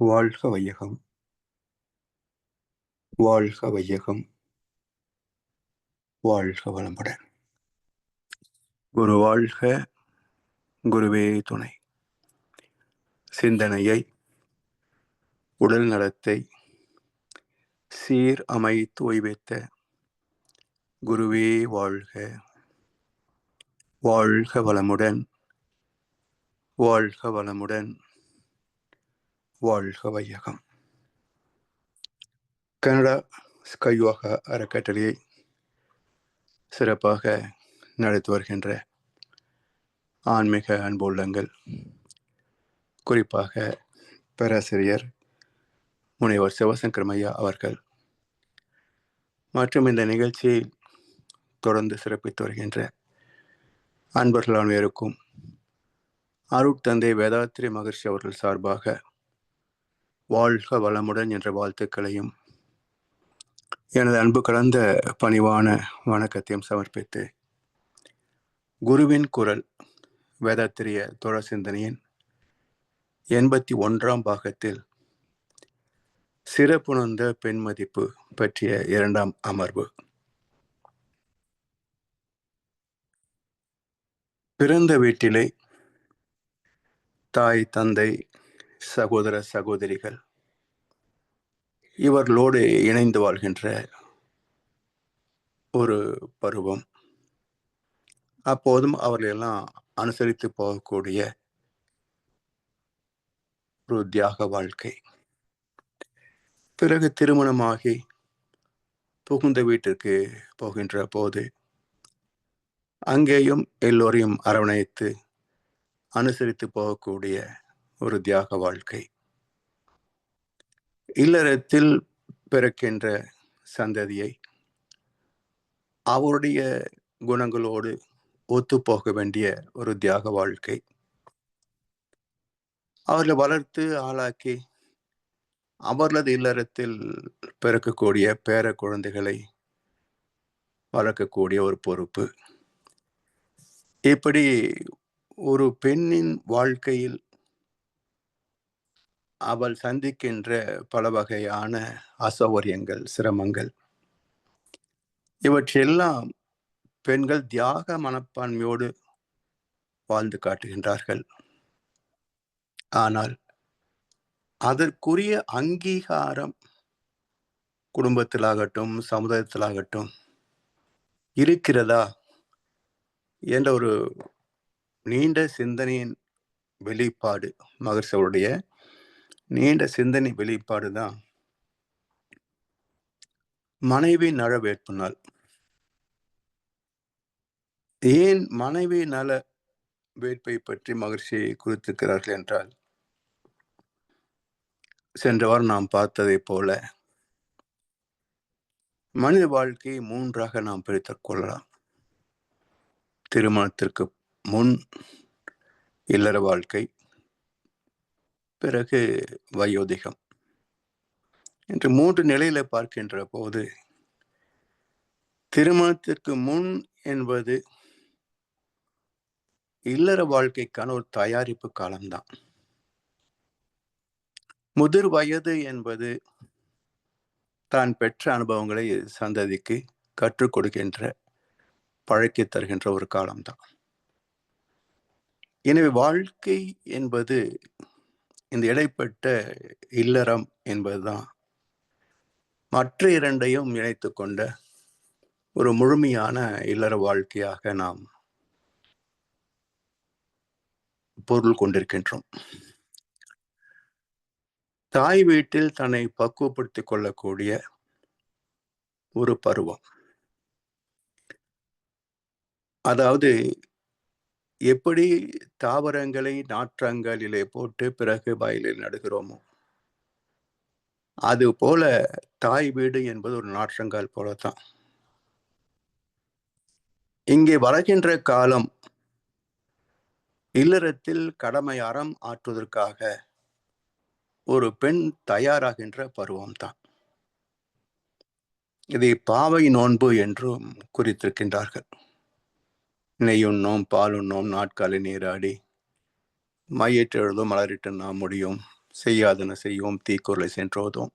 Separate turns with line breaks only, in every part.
வாழ்க வையகம், வாழ்க வையகம், வாழ்க வளமுடன். குரு வாழ்க, குருவே துணை. சிந்தனையை, உடல் நலத்தை சீர் அமைத்து ஓய்வித்த குருவே வாழ்க. வாழ்க வளமுடன், வாழ்க வளமுடன், வாழ்க வையகம். கனடா ஸ்கையோகா அறக்கட்டளையை சிறப்பாக நடத்தி வருகின்ற ஆன்மீக அன்பு உள்ளங்கள், குறிப்பாக பேராசிரியர் முனைவர் சிவசங்கரமையா அவர்கள் மற்றும் இந்த நிகழ்ச்சியை தொடர்ந்து சிறப்பித்து வருகின்ற அன்பர்கள் அனைவருக்கும் அருட்தந்தை வேதாத்திரி மகர்ஷி அவர்கள் சார்பாக வாழ்க வளமுடன் என்ற வாழ்த்துக்களையும் எனது அன்பு கலந்த பணிவான வணக்கத்தையும் சமர்ப்பித்து குருவின் குரல் வேதாத்திரிய தொடர் சிந்தனையின் 81ஆம் பாகத்தில் சிறப்புணர்ந்த பெண் மதிப்பு பற்றிய 2ஆம் அமர்வு. பிறந்த வீட்டிலே தாய், தந்தை, சகோதர சகோதரிகள் இவர்களோடு இணைந்து வாழ்கின்ற ஒரு பருவம். அப்போதும் அவர்களெல்லாம் அனுசரித்து போகக்கூடிய ஒரு தியாக வாழ்க்கை. பிறகு திருமணமாகி புகுந்த வீட்டிற்கு போகின்ற போது அங்கேயும் எல்லோரையும் அரவணைத்து அனுசரித்து போகக்கூடிய ஒரு தியாக வாழ்க்கை. இல்லறத்தில் பிறக்கின்ற சந்ததியை அவருடைய குணங்களோடு ஒத்துப்போக வேண்டிய ஒரு தியாக வாழ்க்கை. அவர்களை வளர்த்து ஆளாக்கி அவர்களது இல்லறத்தில் பிறக்கக்கூடிய பேர குழந்தைகளை வளர்க்கக்கூடிய ஒரு பொறுப்பு. இப்படி ஒரு பெண்ணின் வாழ்க்கையில் அவள் சந்திக்கின்ற பல வகையான அசௌகரியங்கள், சிரமங்கள், இவற்றெல்லாம் பெண்கள் தியாக மனப்பான்மையோடு வாழ்ந்து காட்டுகின்றார்கள். ஆனால் அதற்குரிய அங்கீகாரம் குடும்பத்திலாகட்டும் சமுதாயத்திலாகட்டும் இருக்கிறதா என்ற ஒரு நீண்ட சிந்தனையின் வெளிப்பாடு, மகர்ஷியுடைய நீண்ட சிந்தனை வெளிப்பாடு தான் மனைவி நல வேட்பு நாள். ஏன் மனைவி நல வேட்பை பற்றி மகிழ்ச்சி குறித்திருக்கிறார்கள் என்றால், சென்ற வாரம் நாம் பார்த்ததை போல மனித வாழ்க்கையை 3ஆக நாம் பிரித்துக் கொள்ளலாம். திருமணத்திற்கு முன் இல்லற வாழ்க்கை, பிறகு வயோதிகம் என்று 3 நிலையில பார்க்கின்ற போது, திருமணத்திற்கு முன் என்பது இல்லற வாழ்க்கைக்கான ஒரு தயாரிப்பு காலம்தான். முதிர் வயது என்பது தான் பெற்ற அனுபவங்களை சந்ததிக்கு கற்றுக் கொடுக்கின்ற, பழக்கி தருகின்ற ஒரு காலம்தான். எனவே வாழ்க்கை என்பது இந்த இடைப்பட்ட இல்லறம் என்பதுதான் மற்ற 2ஐயும் இணைத்து கொண்ட ஒரு முழுமையான இல்லற வாழ்க்கையாக நாம் பொருள் கொண்டிருக்கின்றோம். தாய் வீட்டில் தன்னை பக்குவப்படுத்திக் கொள்ளக்கூடிய ஒரு பருவம். அதாவது எப்படி தாவரங்களை நாற்றங்களிலே போட்டு பிறகு வயலில் நடுகிறோமோ, அது போல தாய் வீடு என்பது ஒரு நாற்றங்கால் போலத்தான். இங்கே வளர்கின்ற காலம் இல்லறத்தில் கடமை அறம் ஆற்றுவதற்காக ஒரு பெண் தயாராகின்ற பருவம்தான். இதை பாவை நோன்பு என்றும் குறித்திருக்கின்றார்கள். நெய்யுண்ணோம், பாலுண்ணோம், நாட்காலை நீராடி மையிட்டு எழுதும், மலரிட்டு நாம் முடியும், செய்யாதன செய்யோம், தீக்குறளை சென்றோதும்.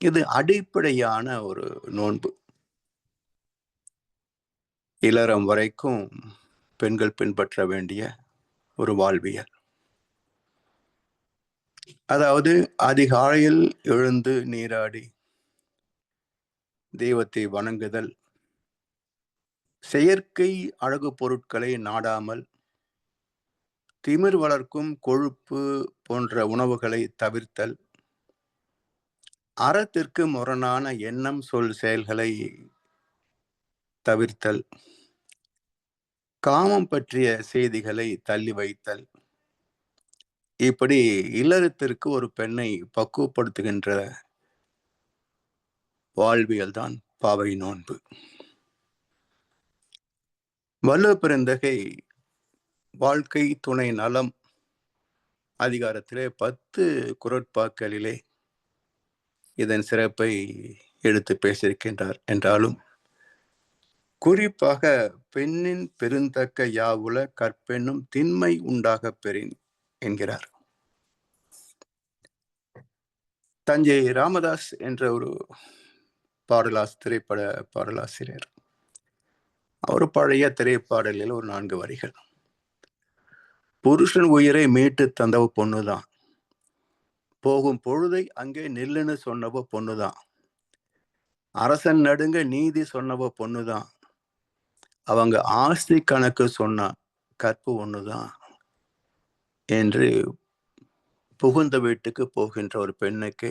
இது அடிப்படையான ஒரு நோன்பு. இளரம் வரைக்கும் பெண்கள் பின்பற்ற வேண்டிய ஒரு வாழ்வியல். அதாவது அதிகாலையில் எழுந்து நீராடி தெய்வத்தை வணங்குதல், செயற்கை அழகு பொருட்களை நாடாமல் திமிர் வளர்க்கும் கொழுப்பு போன்ற உணவுகளை தவிர்த்தல், அறத்திற்கு முரணான எண்ணம் சொல் செயல்களை தவிர்த்தல், காமம் பற்றிய செய்திகளை தள்ளி வைத்தல், இப்படி இல்லறத்திற்கு ஒரு பெண்ணை பக்குவப்படுத்துகின்ற வாழ்வியல் தான் பாவை நோன்பு. வள்ளுவ பெருந்தகை வாழ்க்கை துணை நலம் அதிகாரத்திலே 10 குறட்பாக்களிலே இதன் சிறப்பை எடுத்து பேசியிருக்கின்றார். என்றாலும் குறிப்பாக பெண்ணின் பெருந்தக்க யாவுல கற்பெண்ணும் திண்மை உண்டாக பெறின் என்கிறார். தஞ்சை ராமதாஸ் என்ற ஒரு திரைப்பட பாடலாசிரியர், அவர் பழைய திரைப்பாடலில் ஒரு 4 வரிகள். புருஷன் உயிரை மீட்டு தந்தவ பொண்ணுதான், போகும் பொழுதை அங்கே நில்லுன்னு சொன்னவ பொண்ணுதான், அரசன் நடுங்க நீதி சொன்னவ பொண்ணுதான், அவங்க ஆஸ்தி கணக்கு சொன்ன கற்பு ஒண்ணுதான் என்று புகுந்த வீட்டுக்கு போகின்ற ஒரு பெண்ணுக்கு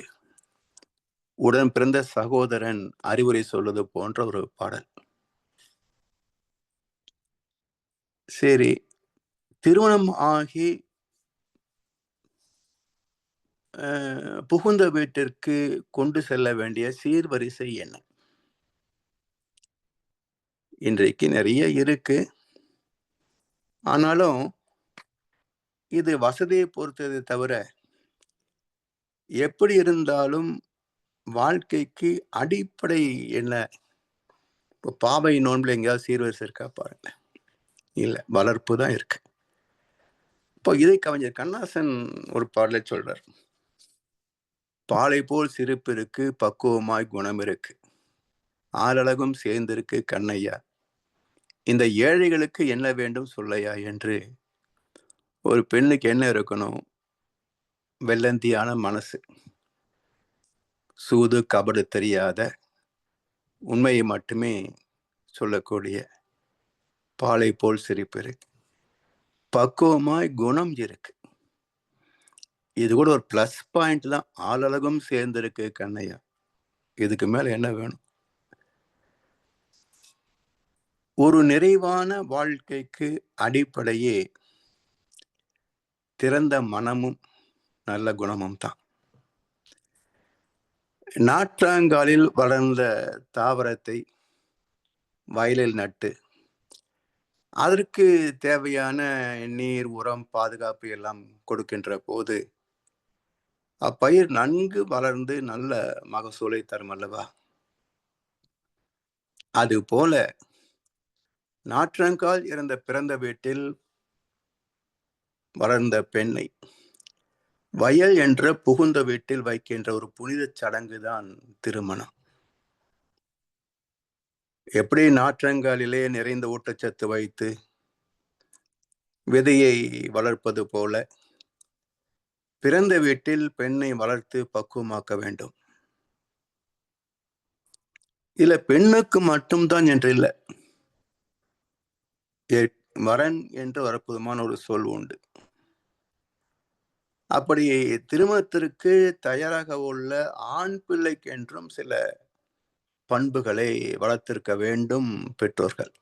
உடன் பிறந்த சகோதரன் அறிவுரை சொல்வது போன்ற ஒரு பாடல். சரி, திருமணம் ஆகி புகுந்த வீட்டிற்கு கொண்டு செல்ல வேண்டிய சீர்வரிசை என்ன? இன்றைக்கு நிறைய இருக்கு. ஆனாலும் இது வசதியை பொறுத்தது தவிர, எப்படி இருந்தாலும் வாழ்க்கைக்கு அடிப்படை என்ன? இப்போ பாவை நோன்புல எங்கேயாவது சீர்வரிசை இருக்கா பாருங்க. இல்ல, வளர்ப்பு தான் இருக்கு. இப்போ இதை கவிஞர் கண்ணாசன் ஒரு பாடலை சொல்றார். பாலை போல் சிரிப்பு இருக்கு, பக்குவமாய் குணம் இருக்கு, ஆளழகும் சேர்ந்திருக்கு கண்ணையா, இந்த ஏழைகளுக்கு என்ன வேண்டும் சொல்லையா என்று. ஒரு பெண்ணுக்கு என்ன இருக்கணும்? வெள்ளந்தியான மனசு, சூது கபடு தெரியாத, உண்மையை மட்டுமே சொல்லக்கூடிய பாலை போல் சிரிப்பு இருக்கு, பக்குவமாய் குணம் இருக்கு. இது கூட ஒரு பிளஸ் பாயிண்ட் தான். ஆளழகும் சேர்ந்திருக்கு கண்ணையா, இதுக்கு மேல என்ன வேணும்? ஒரு நிறைவான வாழ்க்கைக்கு அடிப்படையே திறந்த மனமும் நல்ல குணமும் தான். நாற்றாங்காலில் வளர்ந்த தாவரத்தை வயலில் நட்டு அதற்கு தேவையான நீர், உரம், பாதுகாப்பு எல்லாம் கொடுக்கின்ற போது அப்பயிர் நன்கு வளர்ந்து நல்ல மகசூலை தரும் அல்லவா? அது போல நாற்றங்கால் இருந்த பிறந்த வீட்டில் வளர்ந்த பெண்ணை வயல் என்ற புகுந்த வீட்டில் வைக்கின்ற ஒரு புனித சடங்குதான் திருமணம். எப்படி நாற்றங்காலிலே நிறைந்த ஊட்டச்சத்து வைத்து விதையை வளர்ப்பது போல பிறந்த வீட்டில் பெண்ணை வளர்த்து பக்குவமாக்க வேண்டும். இல்ல, பெண்ணுக்கு மட்டும்தான் என்று இல்லை, வரன் என்று ஒரு அற்புதமான ஒரு சொல் உண்டு. அப்படி திருமணத்திற்கு தயாராக உள்ள ஆண் பிள்ளைக்கு என்றும் சில பண்புகளை வளர்த்திருக்க வேண்டும் பெற்றோர்கள்.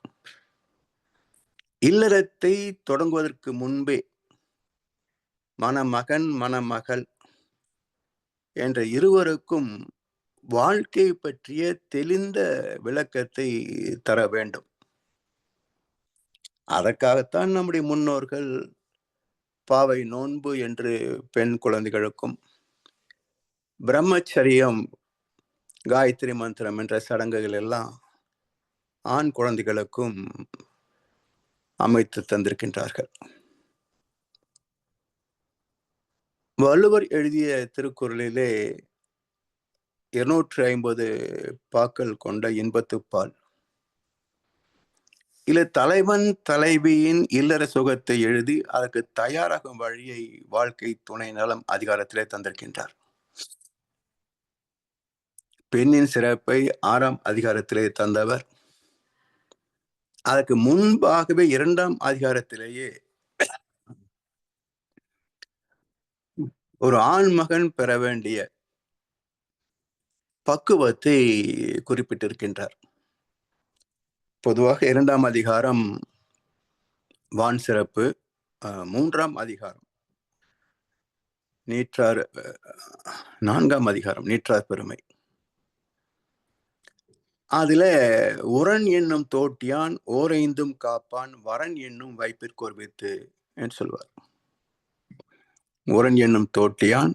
இல்லறத்தை தொடங்குவதற்கு முன்பே மணமகன் மணமகள் என்ற இருவருக்கும் வாழ்க்கை பற்றிய தெளிந்த விளக்கத்தை தர வேண்டும். அதற்காகத்தான் நம்முடைய முன்னோர்கள் பாவை நோன்பு என்று பெண் குழந்தைகளுக்கும், பிரம்மச்சரியம், காயத்ரி மந்திரம் என்ற சடங்குகள் எல்லாம் ஆண் குழந்தைகளுக்கும் அமைத்து தந்திருக்கின்றார்கள். வள்ளுவர் எழுதிய திருக்குறளிலே 250 பாக்கள் கொண்ட இன்பத்துப்பால் இல்ல தலைவன் தலைவியின் இல்லற சுகத்தை எழுதி அதற்கு தயாராகும் வழியை வாழ்க்கை துணை நலம் அதிகாரத்திலே தந்திருக்கின்றார். பெண்ணின் சிறப்பை 6ஆம் அதிகாரத்திலே தந்தவர். அதற்கு முன்பாகவே 2ஆம் அதிகாரத்திலேயே ஒரு ஆண் மகன் பெற வேண்டிய பக்குவத்தை குறிப்பிட்டிருக்கின்றார். பொதுவாக 2ஆம் அதிகாரம் வான் சிறப்பு, 3ஆம் அதிகாரம் நீற்றார், 4ஆம் அதிகாரம் நீற்றார் பெருமை. அதுல உரன் என்னும் தோட்டியான் ஓரைந்தும் காப்பான் வரன் என்னும் வைப்பிற்கோர் வித்து என்று சொல்வார். உரன் என்னும் தோட்டியான்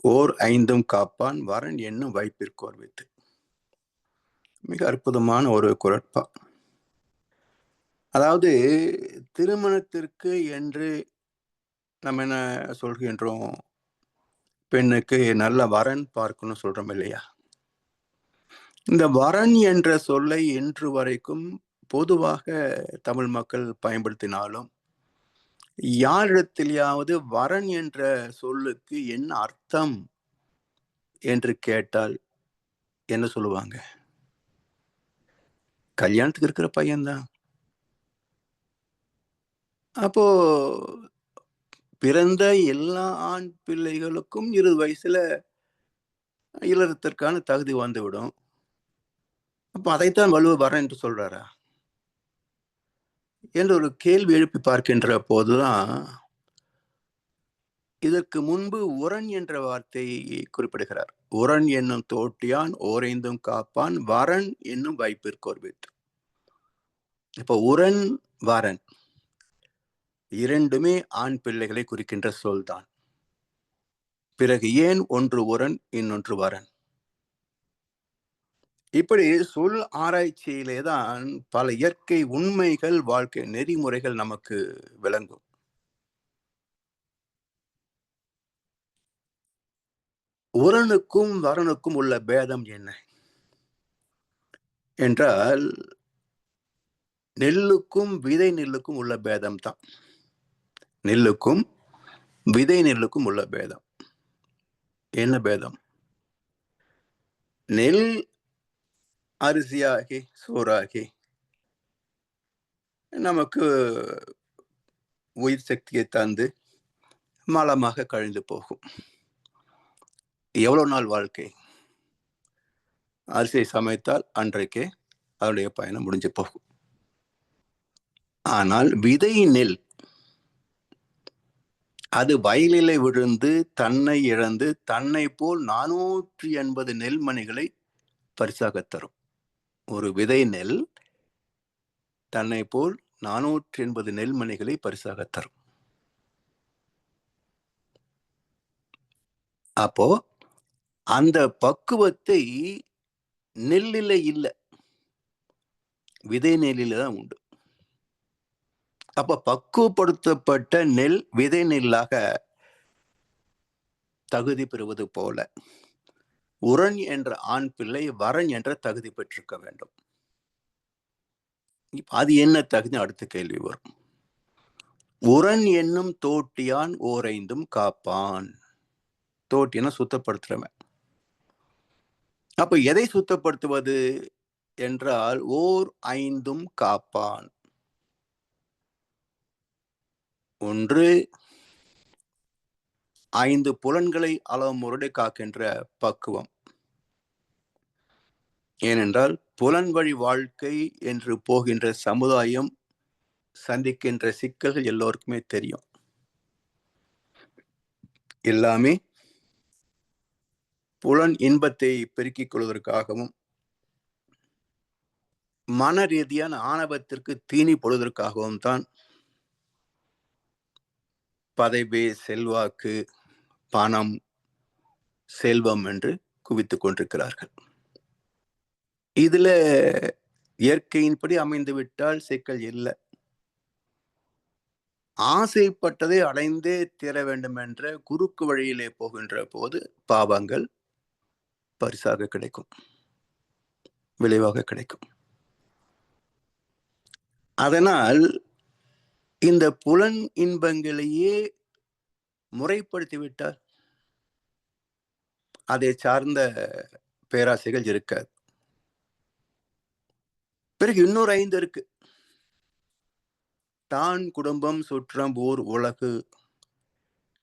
ஓர் ஐந்தும் காப்பான் வரன் என்னும் வைப்பிற்கோர் வித்து. மிக அற்புதமான ஒரு குறட்பா. அதாவது திருமணத்திற்கு என்று நம்ம என்ன சொல்கின்றோம், பெண்ணுக்கு நல்ல வரன் பார்க்கணும் சொல்றோம் இல்லையா? இந்த வரன் என்ற சொல்லை இன்று வரைக்கும் பொதுவாக தமிழ் மக்கள் பயன்படுத்தினாலும் யாரிடத்திலேயாவது வரன் என்ற சொல்லுக்கு என்ன அர்த்தம் என்று கேட்டால் என்ன சொல்லுவாங்க? கல்யாணத்துக்கு இருக்கிற பையன்தான். அப்போ பிறந்த எல்லா ஆண் பிள்ளைகளுக்கும் 20 வயசுல இல்லறத்திற்கான தகுதி வந்துவிடும். அப்ப அதைத்தான் வள்ளுவர் வரன் என்று சொல்றாரா என்று ஒரு கேள்வி எழுப்பி பார்க்கின்ற போதுதான் இதற்கு முன்பு உரன் என்ற வார்த்தையை குறிப்பிடுகிறார். உரன் என்னும் தோட்டியான் ஓரைந்தும் காப்பான் வரன் என்னும் வைப்பிற்கோர் வித்து. இப்ப உரன் வரன் இரண்டுமே ஆண் பிள்ளைகளை குறிக்கின்ற சொல்தான். பிறகு ஏன் ஒன்று உரன் இன்னொன்று வரன்? இப்படி சொல் ஆராய்ச்சியிலே தான் பல இயற்கை உண்மைகள், வாழ்க்கை நெறிமுறைகள் நமக்கு விளங்கும். உரனுக்கும் வரனுக்கும் உள்ள பேதம் என்ன என்றால், நெல்லுக்கும் விதை நெல்லுக்கும் உள்ள பேதம் தான். நெல்லுக்கும் விதை நெல்லுக்கும் உள்ள பேதம் என்ன பேதம்? நெல் அரிசியாகி சோறாகி நமக்கு உயிர் சக்தியை தந்து மலமாக கழிந்து போகும். எவ்வளவு நாள் வாழ்க்கை? அரிசியை சமைத்தால் அன்றைக்கே அதனுடைய பயணம் முடிஞ்சு போகும். ஆனால் விதை நெல் அது வயலிலே விழுந்து தன்னை இழந்து தன்னை போல் 480 நெல்மணிகளை பரிசாக தரும். ஒரு விதை நெல் தன்னை போல் 480 நெல்மணிகளை பரிசாக தரும். அப்போ அந்த பக்குவத்தை நெல்லில இல்ல, விதை நெல்லில தான் உண்டு. அப்ப பக்குவப்படுத்தப்பட்ட நெல் விதை நெல்லாக தகுதி பெறுவது போல உரன் என்ற ஆண் பிள்ளை வரன் என்ற தகுதி பெற்றிருக்க வேண்டும். அது என்ன தகுதி? அடுத்த கேள்வி வரும். உரன் என்னும் தோட்டியான் ஓரைந்தும் காப்பான். தோட்டினா சுத்தப்படுத்துறவன். அப்ப எதை சுத்தப்படுத்துவது என்றால் ஓர் ஐந்தும் காப்பான். ஒன்று, 5 புலன்களை அளவுமுறை காக்கின்ற பக்குவம். ஏனென்றால் புலன் வழி வாழ்க்கை என்று போகின்ற சமுதாயம் சந்திக்கின்ற சிக்கல்கள் எல்லோருக்குமே தெரியும். எல்லாமே புலன் இன்பத்தை பெருக்கிக் கொள்வதற்காகவும் மன ரீதியான ஆணவத்திற்கு தீனி பொழுவதற்காகவும் தான் பதவி, செல்வாக்கு, பணம், செல்வம் என்று குவித்துக் கொண்டிருக்கிறார்கள். இதுல இயற்கையின்படி அமைந்து விட்டால் சிக்கல் இல்லை. ஆசைப்பட்டதை அடைந்தே தீர வேண்டும் என்ற குறுக்கு வழியிலே போகின்ற போது பாவங்கள் பரிசாக கிடைக்கும், விளைவாக கிடைக்கும். அதனால் இந்த புலன் இன்பங்களையே முறைப்படுத்திவிட்டால் அதை சார்ந்த பேராசைகள் இருக்காது. பிறகு இன்னொரு 5 இருக்கு. தான், குடும்பம், சுற்றம், ஊர், உலகு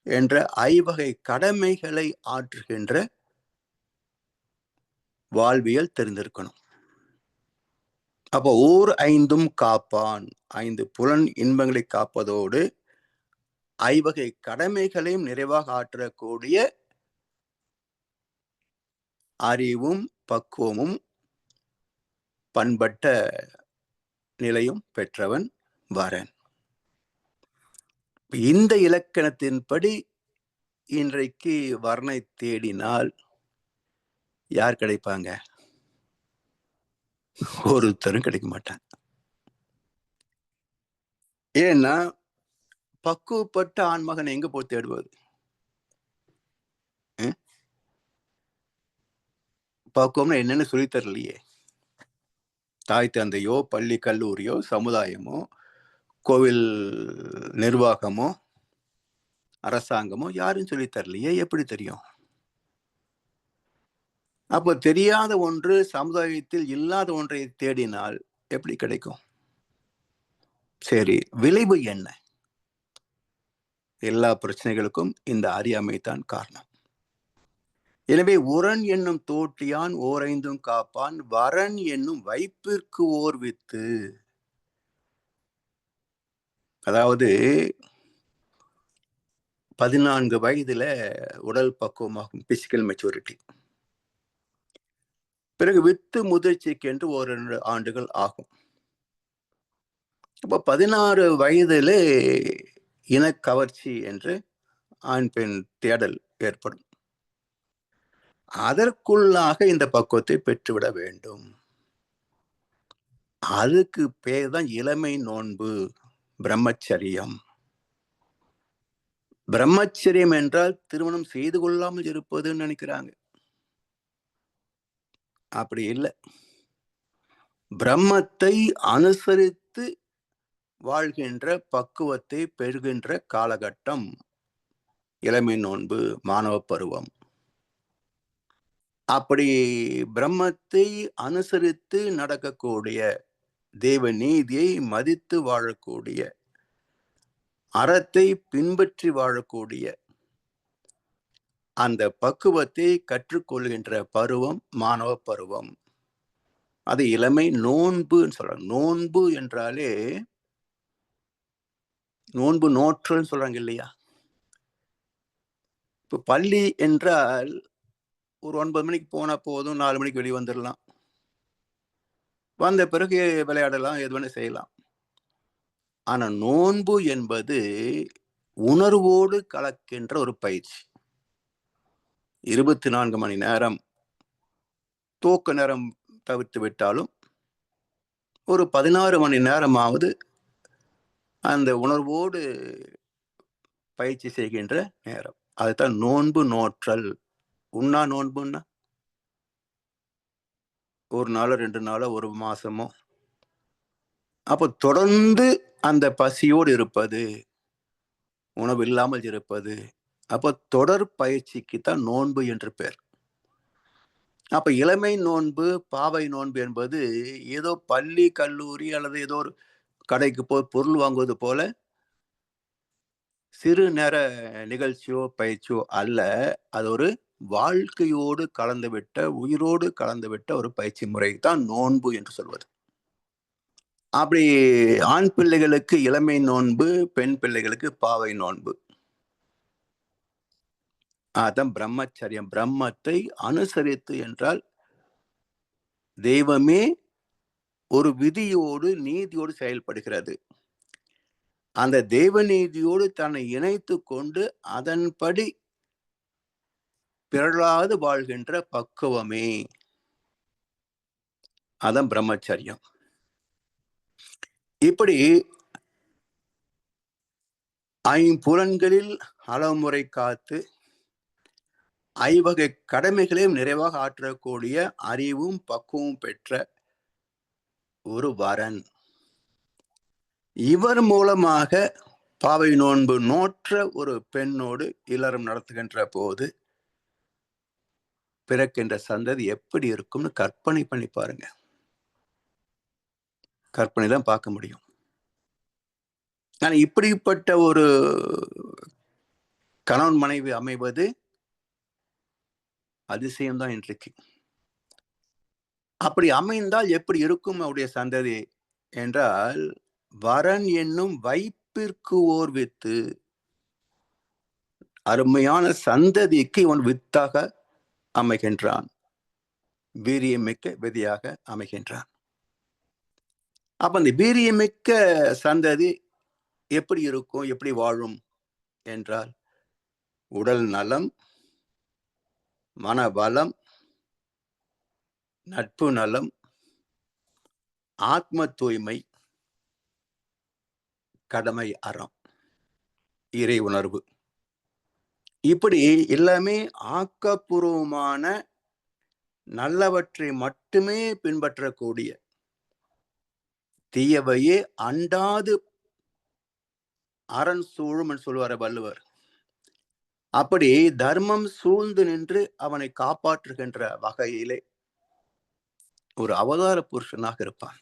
என்ற ஐவகை கடமைகளை ஆற்றுகின்ற வாழ்வியல் தெரிந்திருக்கணும். அப்போ ஊர் 5ம் காப்பான். 5 புலன் இன்பங்களை காப்பதோடு ஐவகை கடமைகளையும் நிறைவாக ஆற்றக்கூடிய அறிவும் பக்குவமும் பண்பட்ட நிலையும் பெற்றவன் வரன். இந்த இலக்கணத்தின்படி இன்றைக்கு வரனை தேடினால் யார் கிடைப்பாங்க? ஒருத்தரும் கிடைக்க மாட்டாங்க. ஏன்னா பக்குவப்பட்ட ஆண்மகன் எங்க போய் தேடுவது? பக்குவம்னா என்னன்னு சொல்லி தரலையே. தாய் தந்தையோ, பள்ளி கல்லூரியோ, சமுதாயமோ, கோவில் நிர்வாகமோ, அரசாங்கமோ யாரும் சொல்லி தரலையே. எப்படி தெரியும்? அப்போ தெரியாத ஒன்று, சமுதாயத்தில் இல்லாத ஒன்றை தேடினால் எப்படி கிடைக்கும்? சரி, விளைவு என்ன? எல்லா பிரச்சனைகளுக்கும் இந்த அறியாமை தான் காரணம். எனவே உரன் என்னும் தோட்டியான் ஓரைந்தும் காப்பான், வரன் என்னும் வைப்பிற்கு ஓர் வித்து. அதாவது 14 வயதுல உடல் பக்குவமாகும், பிசிக்கல் மெச்சூரிட்டி. பிறகு வித்து முதிர்ச்சிக்கு என்று 1-2 ஆண்டுகள் ஆகும். அப்ப 16 வயதிலே இனக்கவர்ச்சி என்று ஆண் பெண் தேடல் ஏற்படும். அதற்குள்ளாக இந்த பக்குவத்தை பெற்றுவிட வேண்டும். அதுக்கு பேர் தான் இளமை நோன்பு, பிரம்மச்சரியம். பிரம்மச்சரியம் என்றால் திருமணம் செய்து கொள்ளாமல் இருப்பதுன்னு நினைக்கிறாங்க. அப்படி இல்லை. பிரம்மத்தை அனுசரித்து வாழ்கின்ற பக்குவத்தை பெறுகின்ற காலகட்டம் இளமை நோன்பு, மாணவ பருவம். அப்படி பிரம்மத்தை அனுசரித்து நடக்கக்கூடிய, தெய்வ நீதியை மதித்து வாழக்கூடிய, அறத்தை பின்பற்றி வாழக்கூடிய அந்த பக்குவத்தை கற்றுக்கொள்கின்ற பருவம் மாணவ பருவம். அது இளமை நோன்புன்னு சொல்றாங்க. நோன்பு என்றாலே நோன்பு நோற்றல் சொல்றாங்க இல்லையா? இப்ப பள்ளி என்றால் ஒரு 9 மணிக்கு போனா போதும், 4 மணிக்கு வெளியே வந்துடலாம். வந்த பிறகு விளையாடலாம், எது வேணா செய்யலாம். ஆனா நோன்பு என்பது உணர்வோடு கலக்கின்ற ஒரு பயிற்சி. 24 மணி நேரம் தூக்க நேரம் தவிர்த்து விட்டாலும் ஒரு 16 மணி நேரமாவது அந்த உணர்வோடு பயிற்சி செய்கின்ற நேரம். அதுதான் நோன்பு நோற்றல். உண்ணா நோன்புன்னா 1 நாளோ 2 நாளோ 1 மாசமோ. அப்போ தொடர்ந்து அந்த பசியோடு இருப்பது, உணவு இல்லாமல் இருப்பது. அப்போ தொடர் பயிற்சிக்கு தான் நோன்பு என்று பெயர். அப்ப இளமை நோன்பு, பாவை நோன்பு என்பது ஏதோ பள்ளி, கல்லூரி அல்லது ஏதோ ஒரு கடைக்கு போய் பொருள் வாங்குவது போல சிறு நேர நிகழ்ச்சியோ பயிற்சியோ அல்ல. அது ஒரு வாழ்க்கையோடு கலந்துவிட்ட, உயிரோடு கலந்துவிட்ட ஒரு பயிற்சி முறை தான் நோன்பு என்று சொல்வது. அப்படி ஆண் பிள்ளைகளுக்கு இளமை நோன்பு, பெண் பிள்ளைகளுக்கு பாவை நோன்பு. அதான் பிரம்மச்சரியம். பிரம்மத்தை அனுசரித்து என்றால் தெய்வமே ஒரு விதியோடு நீதியோடு செயல்படுகிறது. அந்த தெய்வ நீதியோடு தன்னை இணைத்து கொண்டு அதன்படி பிறழாது வாழ்கின்ற பக்குவமே அதான் பிரம்மச்சரியம். இப்படி ஐம்புலன்களில் அளமுறை காத்து ஐவகை கடமைகளையும் நிறைவாக ஆற்றக்கூடிய அறிவும் பக்குவமும் பெற்ற ஒரு வரன். இவர் மூலமாக பாவை நோன்பு நோற்ற ஒரு பெண்ணோடு இல்லறம் நடத்துகின்ற போது பிறக்கின்ற சந்ததி எப்படி இருக்கும்னு கற்பனை பண்ணி பாருங்க. கற்பனை தான் பார்க்க முடியும். ஆனா இப்படிப்பட்ட ஒரு கணவன் மனைவி அமைவது அதிசயம்தான் இன்றைக்கு. அப்படி அமைந்தால் எப்படி இருக்கும் அவருடைய சந்ததி என்றால், வரன் என்னும் வைப்பிற்கு ஓர் வித்து, அருமையான சந்ததிக்கு இவன் வித்தாக அமைகின்றான், வீரியமிக்க விதியாக அமைகின்றான். அப்ப அந்த வீரியமிக்க சந்ததி எப்படி இருக்கும், எப்படி வாழும் என்றால், உடல் நலம், மனவளம், நட்பு நலம், ஆத்ம தூய்மை, கடமை அறம், இறை உணர்வு, இப்படி எல்லாமே ஆக்கப்பூர்வமான நல்லவற்றை மட்டுமே பின்பற்றக்கூடிய, தீயவையே அண்டாது அரண் சூழும் சொல்லுவார வள்ளுவர். அப்படி தர்மம் சூழ்ந்து நின்று அவனை காப்பாற்றுகின்ற வகையிலே ஒரு அவதார புருஷனாக இருப்பான்.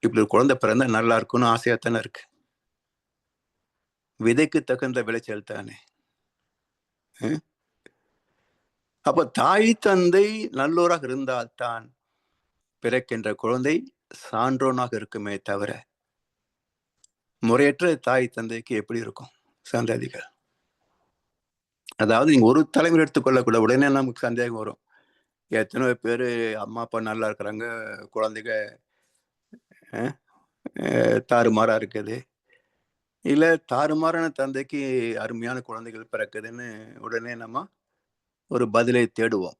இப்படி குழந்தை பிறந்தா நல்லா இருக்கும்னு ஆசையாத்தானே இருக்கு. விதைக்கு தகுந்த விளைச்சல் தானே. அப்ப தாய் தந்தை நல்லோராக இருந்தால்தான் பிறக்கின்ற குழந்தை சான்றோனாக இருக்குமே தவிர, முறையற்ற தாய் தந்தைக்கு எப்படி இருக்கும் சந்ததிகள்? அதாவது நீங்க ஒரு தலைமுறை எடுத்துக்கொள்ளக்கூட உடனே நமக்கு சந்தேகம் வரும். எத்தனையோ பேரு அம்மா அப்பா நல்லா இருக்கிறாங்க, குழந்தைங்க தாறுமாறா இருக்குது, இல்ல தாறுமாறான தந்தைக்கு அருமையான குழந்தைகள் பிறக்குதுன்னு உடனே நம்ம ஒரு பதிலை தேடுவோம்.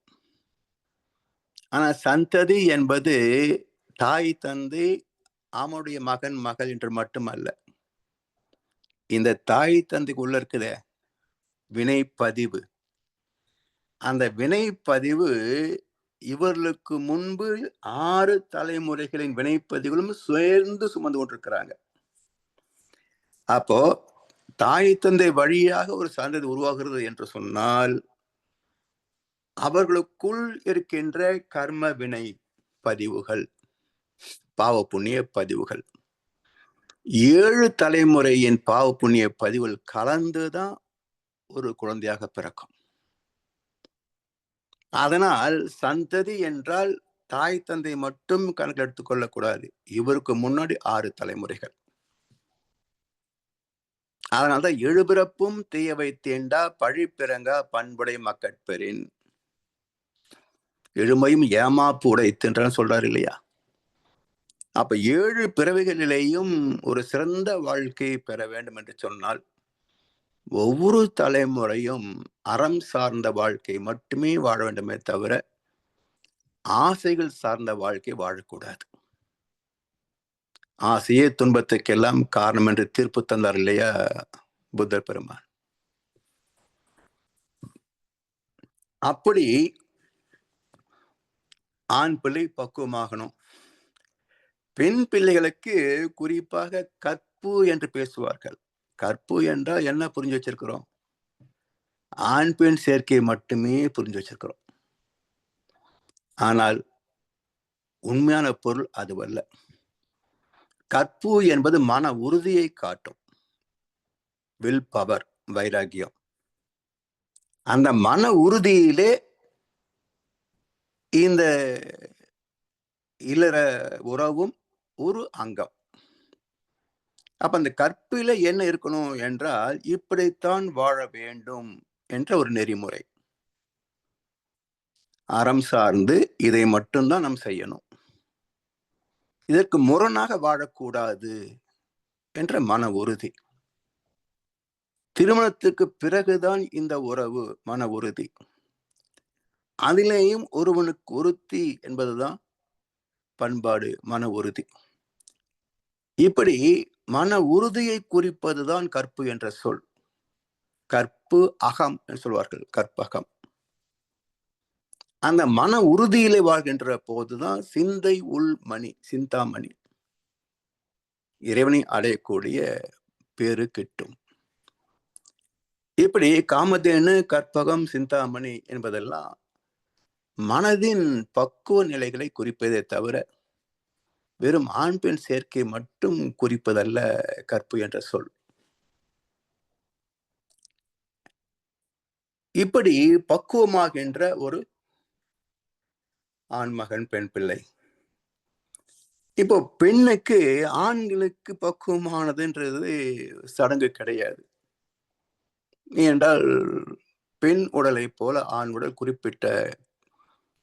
ஆனா சந்ததி என்பது தாய் தந்தை அவனுடைய மகன் மகள் என்று மட்டுமல்ல, இந்த தாய் தந்தைக்கு உள்ள இருக்குத வினைப்பதிவு, அந்த வினைப்பதிவு இவர்களுக்கு முன்பு 6 தலைமுறைகளின் வினைப்பதிவுகளும் சேர்ந்து சுமந்து கொண்டிருக்கிறாங்க. அப்போ தாய் தந்தை வழியாக ஒரு சந்ததி உருவாகிறது என்று சொன்னால், அவர்களுக்குள் இருக்கின்ற கர்ம வினை பதிவுகள், பாவ புண்ணிய பதிவுகள், 7 தலைமுறையின் பாவ புண்ணிய பதிவுகள் கலந்துதான் ஒரு குழந்தையாக பிறக்கும். அதனால் சந்ததி என்றால் தாய் தந்தை மட்டும் கணக்கில் எடுத்துக் கொள்ளக்கூடாது. இவருக்கு முன்னாடி 6 தலைமுறைகள். அதனால்தான் எழுபிறப்பும் தீயவை தீண்டா பழிப்பிறங்கா பண்புடை மக்கட்பெறின், எழுமையும் ஏமாப்பு உடைத்துன்றான்னு சொல்றாரு இல்லையா? அப்ப 7 பிறவிகளிலேயும் ஒரு சிறந்த வாழ்க்கையை பெற வேண்டும் என்று சொன்னால், ஒவ்வொரு தலைமுறையும் அறம் சார்ந்த வாழ்க்கை மட்டுமே வாழ வேண்டுமே தவிர ஆசைகள் சார்ந்த வாழ்க்கை வாழக்கூடாது. ஆசையே துன்பத்துக்கெல்லாம் காரணம் என்று தீர்ப்பு தந்தார் இல்லையா புத்தர் பெருமான்? அப்படி ஆண் பிள்ளை பக்குவமாகணும். பெண் பிள்ளைகளுக்கு குறிப்பாக கற்பு என்று பேசுவார்கள். கற்பு என்றால் என்ன புரிஞ்சு வச்சிருக்கிறோம்? ஆண் பெண் சேர்க்கையை மட்டுமே புரிஞ்சு வச்சிருக்கிறோம். ஆனால் உண்மையான பொருள் அதுவல்ல. கற்பு என்பது மன உறுதியை காட்டும், வில் பவர், வைராகியம். அந்த மன உறுதியிலே இந்த இல்லற உறவும் ஒரு அங்கம். அப்ப அந்த கற்பில என்ன இருக்கணும் என்றால், இப்படித்தான் வாழ வேண்டும் என்ற ஒரு நெறிமுறை, அறம் சார்ந்து இதை மட்டும்தான் நாம் செய்யணும், இதற்கு முரணாக வாழக்கூடாது என்ற மன உறுதி. திருமணத்துக்கு பிறகுதான் இந்த உறவு, மன உறுதி. அதிலேயும் ஒருவனுக்கு ஒருத்தி என்பதுதான் பண்பாடு, மன உறுதி. இப்படி மன உறுதியை குறிப்பதுதான் கற்பு என்ற சொல். கற்பு அகம் என்று சொல்வார்கள். கற்பகம். அந்த மன உறுதியிலே வாழ்கின்ற போதுதான் சிந்தை உள் மணி, சிந்தாமணி இறைவனை அடையக்கூடிய பேரு கிட்டும். இப்படி காமதேனு, கற்பகம், சிந்தாமணி என்பதெல்லாம் மனதின் பக்குவ நிலைகளை குறிப்பதே தவிர வெறும் ஆண் பெண் சேர்க்கை மட்டும் குறிப்பதல்ல கற்பு என்ற சொல். இப்படி பக்குவமாகின்ற ஒரு ஆண்மகன் பெண் பிள்ளை. இப்போ பெண்ணுக்கு ஆண்களுக்கு பக்குவமானதுன்றது சடங்கு கிடையாது. ஏனென்றால் பெண் உடலை போல ஆண் உடல் குறிப்பிட்ட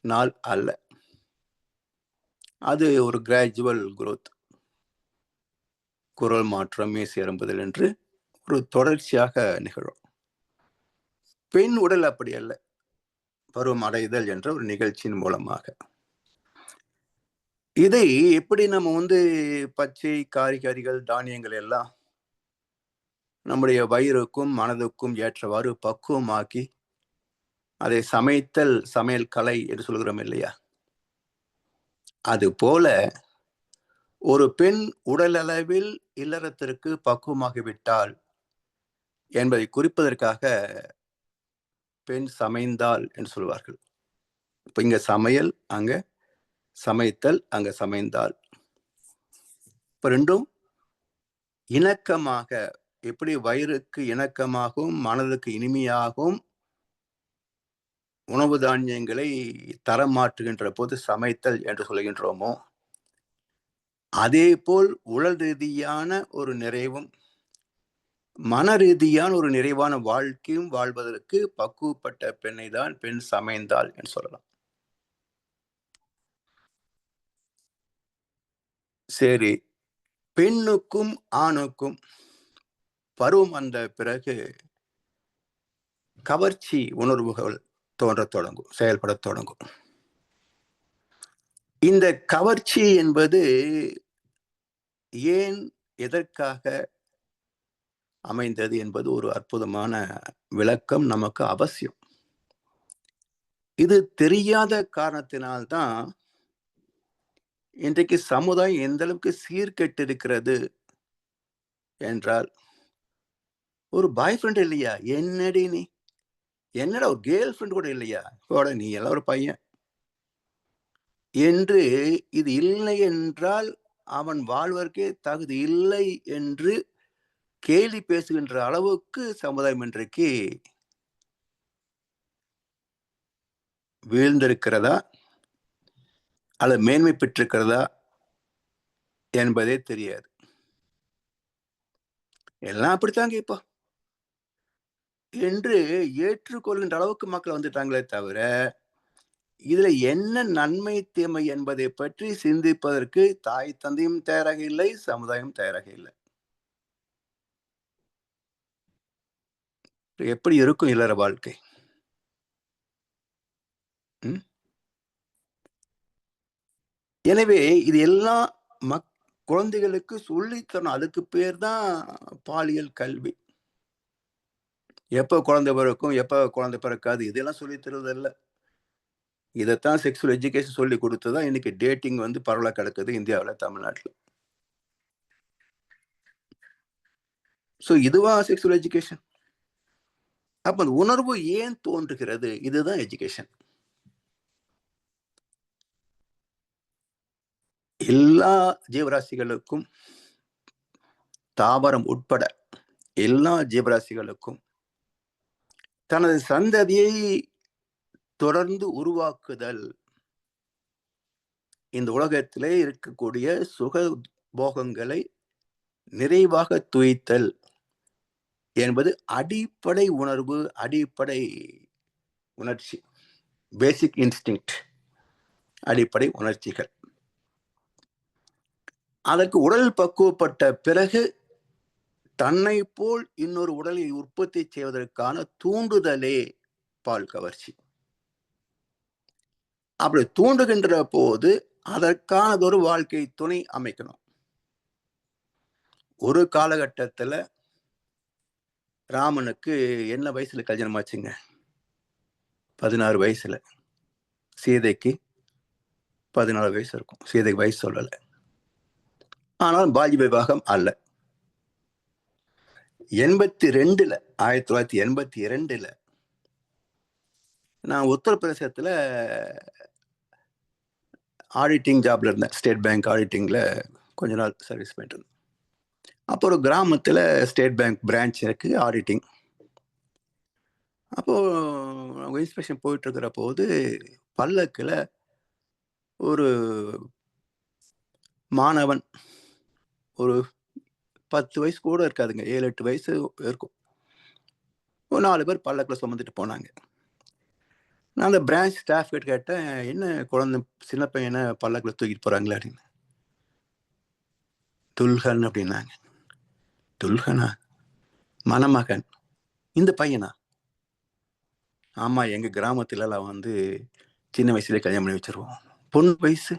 நாள் அல்ல. அது ஒரு கிராஜுவல் குரோத், குரல் மாற்றம், மீசை எறும்புதல் என்று ஒரு தொடர்ச்சியாக நிகழும். பெண் உடல் அப்படி அல்ல, பருவம் அடைதல் என்ற ஒரு நிகழ்ச்சியின் மூலமாக. இதை எப்படி நம்ம பச்சை காய்கறிகள், தானியங்கள் எல்லாம் நம்முடைய வயிறுக்கும் மனதுக்கும் ஏற்றவாறு பக்குவமாக்கி அதை சமைத்தல், சமையல் கலை என்று சொல்கிறோம் இல்லையா? அது போல ஒரு பெண் உடலளவில் இல்லறத்திற்கு பக்குவமாகிவிட்டால் என்பதை குறிப்பதற்காக பெண் சமைந்தாள் என்று சொல்வார்கள். இப்ப இங்க சமையல், அங்க சமைத்தல், அங்க சமைந்தாள். இப்ப ரெண்டும் இணக்கமாக, எப்படி வயிறுக்கு இணக்கமாகவும் மனதுக்கு இனிமையாகவும் உணவு தானியங்களை தரம் மாற்றுகின்ற போது சமைத்தல் என்று சொல்கின்றோமோ, அதே போல் உடல் ரீதியான ஒரு நிறைவும் மன ரீதியான ஒரு நிறைவான வாழ்க்கையும் வாழ்வதற்கு பக்குவப்பட்ட பெண்ணை தான் பெண் சமைந்தாள் என்று சொல்லலாம். சரி, பெண்ணுக்கும் ஆணுக்கும் பருவம் வந்த பிறகு கவர்ச்சி உணர்வுகள் தோன்றத் தொடங்கும், செயல்படத் தொடங்கும். இந்த கவர்ச்சி என்பது ஏன், எதற்காக அமைந்தது என்பது ஒரு அற்புதமான விளக்கம் நமக்கு அவசியம். இது தெரியாத காரணத்தினால்தான் இன்றைக்கு சமுதாயம் எந்த அளவுக்கு சீர்கெட்டு இருக்கிறது என்றால், ஒரு பாய் ஃப்ரெண்ட் இல்லையா, என்னடி நீ, என்னடா ஒரு கேர்ள் ஃப்ரெண்ட் கூட இல்லையா, போட நீ எல்லாம் ஒரு பையன் என்று, இது இல்லை என்றால் அவன் வாழ்வதற்கே தகுதி இல்லை என்று கேலி பேசுகின்ற அளவுக்கு சமுதாயம் இன்றைக்கு வீழ்ந்திருக்கிறதா அல்லது மேன்மை பெற்றிருக்கிறதா என்பதே தெரியாது. எல்லாம் அப்படித்தாங்க இப்போ என்று ஏற்றுக்கொள்கின்ற அளவுக்கு மக்கள் வந்துட்டாங்களே தவிர, இதுல என்ன நன்மை தீமை என்பதை பற்றி சிந்திப்பதற்கு தாய் தந்தையும் தயாராக இல்லை, சமுதாயம் தயாராக இல்லை. எப்படி இருக்கும் இல்லற வாழ்க்கை? எனவே இது எல்லாம் குழந்தைகளுக்கு சொல்லித்தரணும். அதுக்கு பேர் தான் பாலியல் கல்வி. எப்ப குழந்தை பிறக்கும், எப்ப குழந்தை பிறக்காது, இதெல்லாம் சொல்லி தருவது இல்ல. இதைத்தான் செக்ஸுவல் எஜுகேஷன் சொல்லி கொடுத்துதான் இன்னைக்கு டேட்டிங் பரவலா கிடக்குது இந்தியாவில், தமிழ்நாட்டில். சோ இதுவா செக்ஸுவல் எஜுகேஷன்? அப்ப அந்த உணர்வு ஏன் தோன்றுகிறது? இதுதான் எஜுகேஷன். எல்லா ஜீவராசிகளுக்கும், தாவரம் உட்பட எல்லா ஜீவராசிகளுக்கும் தனது சந்ததியை தொடர்ந்து உருவாக்குதல், இந்த உலகத்திலே இருக்கக்கூடிய சுக போகங்களை நிறைவாக துய்த்தல் என்பது அடிப்படை உணர்வு, அடிப்படை உணர்ச்சி, பேசிக் இன்ஸ்டிங்க்ட், அடிப்படை உணர்ச்சிகள். அதற்கு உடல் பக்குவப்பட்ட பிறகு தன்னை போல் இன்னொரு உடலை உற்பத்தி செய்வதற்கான தூண்டுதலே பால் கவர்ச்சி. அப்படி தூண்டுகின்ற போது அதற்கானதொரு வாழ்க்கை துணை அமைக்கணும். ஒரு காலகட்டத்துல ராமனுக்கு என்ன வயசுல கல்யாணம் ஆச்சுங்க? 16 வயசுல. சீதைக்கு 14 வயசு இருக்கும். சீதைக்கு வயசு சொல்லல. ஆனால் பால்ய விவாகம் அல்ல. 82ல 1982ல நான் உத்தரப்பிரதேசத்துல ஆடிட்டிங் ஜாப்ல இருந்தேன். ஸ்டேட் பேங்க் ஆடிட்டிங்ல கொஞ்ச நாள் சர்வீஸ் பண்ணிட்டு இருந்தேன். அப்போ ஒரு கிராமத்துல ஸ்டேட் பேங்க் பிரான்ச் இருக்கு, ஆடிட்டிங். அப்போ இன்ஸ்பெக்ஷன் போயிட்டு இருக்கிற போது பல்லக்குல ஒரு மாணவன், ஒரு 10 வயசு கூட இருக்காதுங்க, 7-8 வயசு இருக்கும். ஒரு 4 பேர் பல்லக்கில் சுமந்துட்டு போனாங்க. நான் அந்த பிரான்ச் ஸ்டாஃப் கிட்ட கேட்டேன், என்ன குழந்தை சின்ன பையனை பல்லக்கில் தூக்கிட்டு போறாங்களே அப்படின்னு. துல்கன் அப்படின்னாங்க. துல்கனா? மணமகன். இந்த பையனா? ஆமா, எங்க கிராமத்துல எல்லாம் சின்ன வயசுல கல்யாணம் பண்ணி வச்சிருவோம். பொண்ணு வயசு?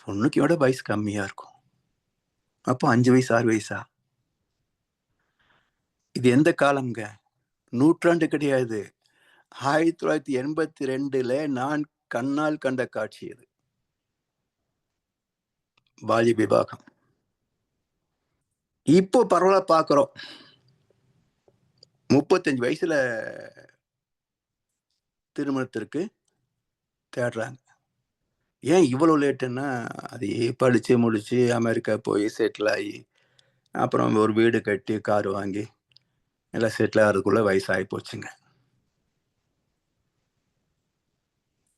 பொண்ணுக்கு விட வயசு கம்மியா இருக்கும். அப்போ 5 வயசு 6 வயசா? இது எந்த காலம்ங்க? நூற்றாண்டு கிடையாது. 1982ல நான் கண்ணால் கண்ட காட்சி அது. பால்ய விவாகம். இப்போ பரவாயில்ல பாக்குறோம். 35 வயசுல திருமணத்திற்கு தேடுறாங்க. ஏன் இவ்வளவு லேட்டுன்னா, அதையே படிச்சு முடிச்சு அமெரிக்கா போய் செட்டில் ஆகி, அப்புறம் ஒரு வீடு கட்டி கார் வாங்கி எல்லாம் செட்டில் ஆகிறதுக்குள்ள வயசாகி போச்சுங்க.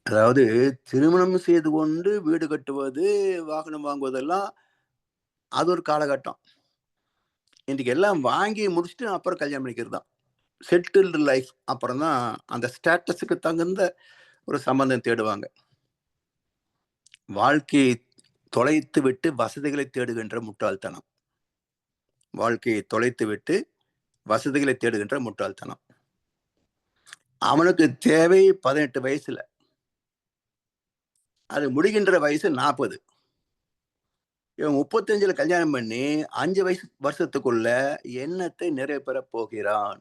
அதாவது திருமணம் செய்து கொண்டு வீடு கட்டுவது, வாகனம் வாங்குவதெல்லாம் அது ஒரு காலகட்டம். இன்னைக்கு எல்லாம் வாங்கி முடிச்சுட்டு அப்புறம் கல்யாணம் பண்ணிக்கிறது தான். Settled life. அப்புறம் தான் அந்த ஸ்டேட்டஸுக்கு தகுந்த ஒரு சம்பந்தம் தேடுவாங்க. வாழ்க்கையை தொலைத்து விட்டு வசதிகளை தேடுகின்ற முட்டாள்தனம். வாழ்க்கையை தொலைத்து விட்டு வசதிகளை தேடுகின்ற முட்டாள்தனம். அவனுக்கு தேவை 18 வயசுல, அது முடிகின்ற வயசு 40. இவன் 35ல கல்யாணம் பண்ணி 5 வருஷத்துக்குள்ள எண்ணத்தை நிறைவேற போகிறான்.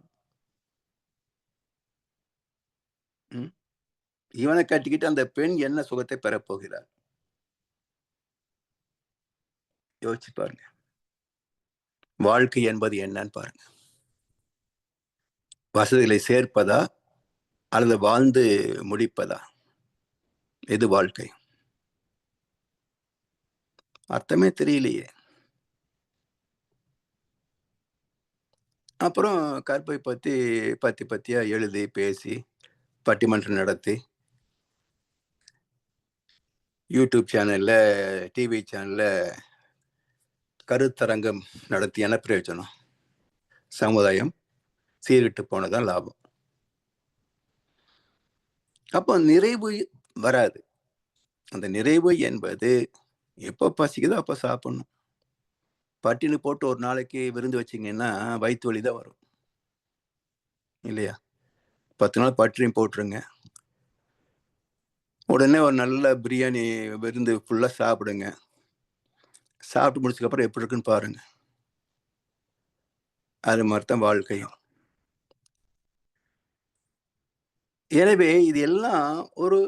இவனை கட்டிக்கிட்டு அந்த பெண் என்ன சுகத்தை பெறப் போகிறார்? யோசிச்சு பாருங்க. வாழ்க்கை என்பது என்னன்னு பாருங்க. வசதிகளை சேர்ப்பதா அல்லது வாழ்ந்து முடிப்பதா? எது வாழ்க்கை? அர்த்தமே தெரியலையே. அப்புறம் கற்பை பத்தி பத்தியா எழுதி பேசி பட்டிமன்றம் நடத்தி யூடியூப் சேனல்ல, டிவி சேனல்ல கருத்தரங்கம் நடத்தி என்ன பிரயோஜனம்? சமுதாயம் சீர்கிட்டு போனதான் லாபம். அப்போ நிறைவு வராது. அந்த நிறைவு என்பது எப்போ பசிக்குதோ அப்போ சாப்பிடணும். பட்டினி போட்டு ஒரு நாளைக்கு விருந்து வச்சிங்கன்னா வயிற்று வலி தான் வரும் இல்லையா? 10 நாள் பட்டினி போட்டுருங்க. உடனே ஒரு நல்ல பிரியாணி விருந்து ஃபுல்லா சாப்பிடுங்க. சாப்பிட்டு முடிச்சதுக்கப்புறம் எப்படி இருக்குன்னு பாருங்க. அது மாதிரி தான் வாழ்க்கையும். எனவே இது எல்லாம் ஒரு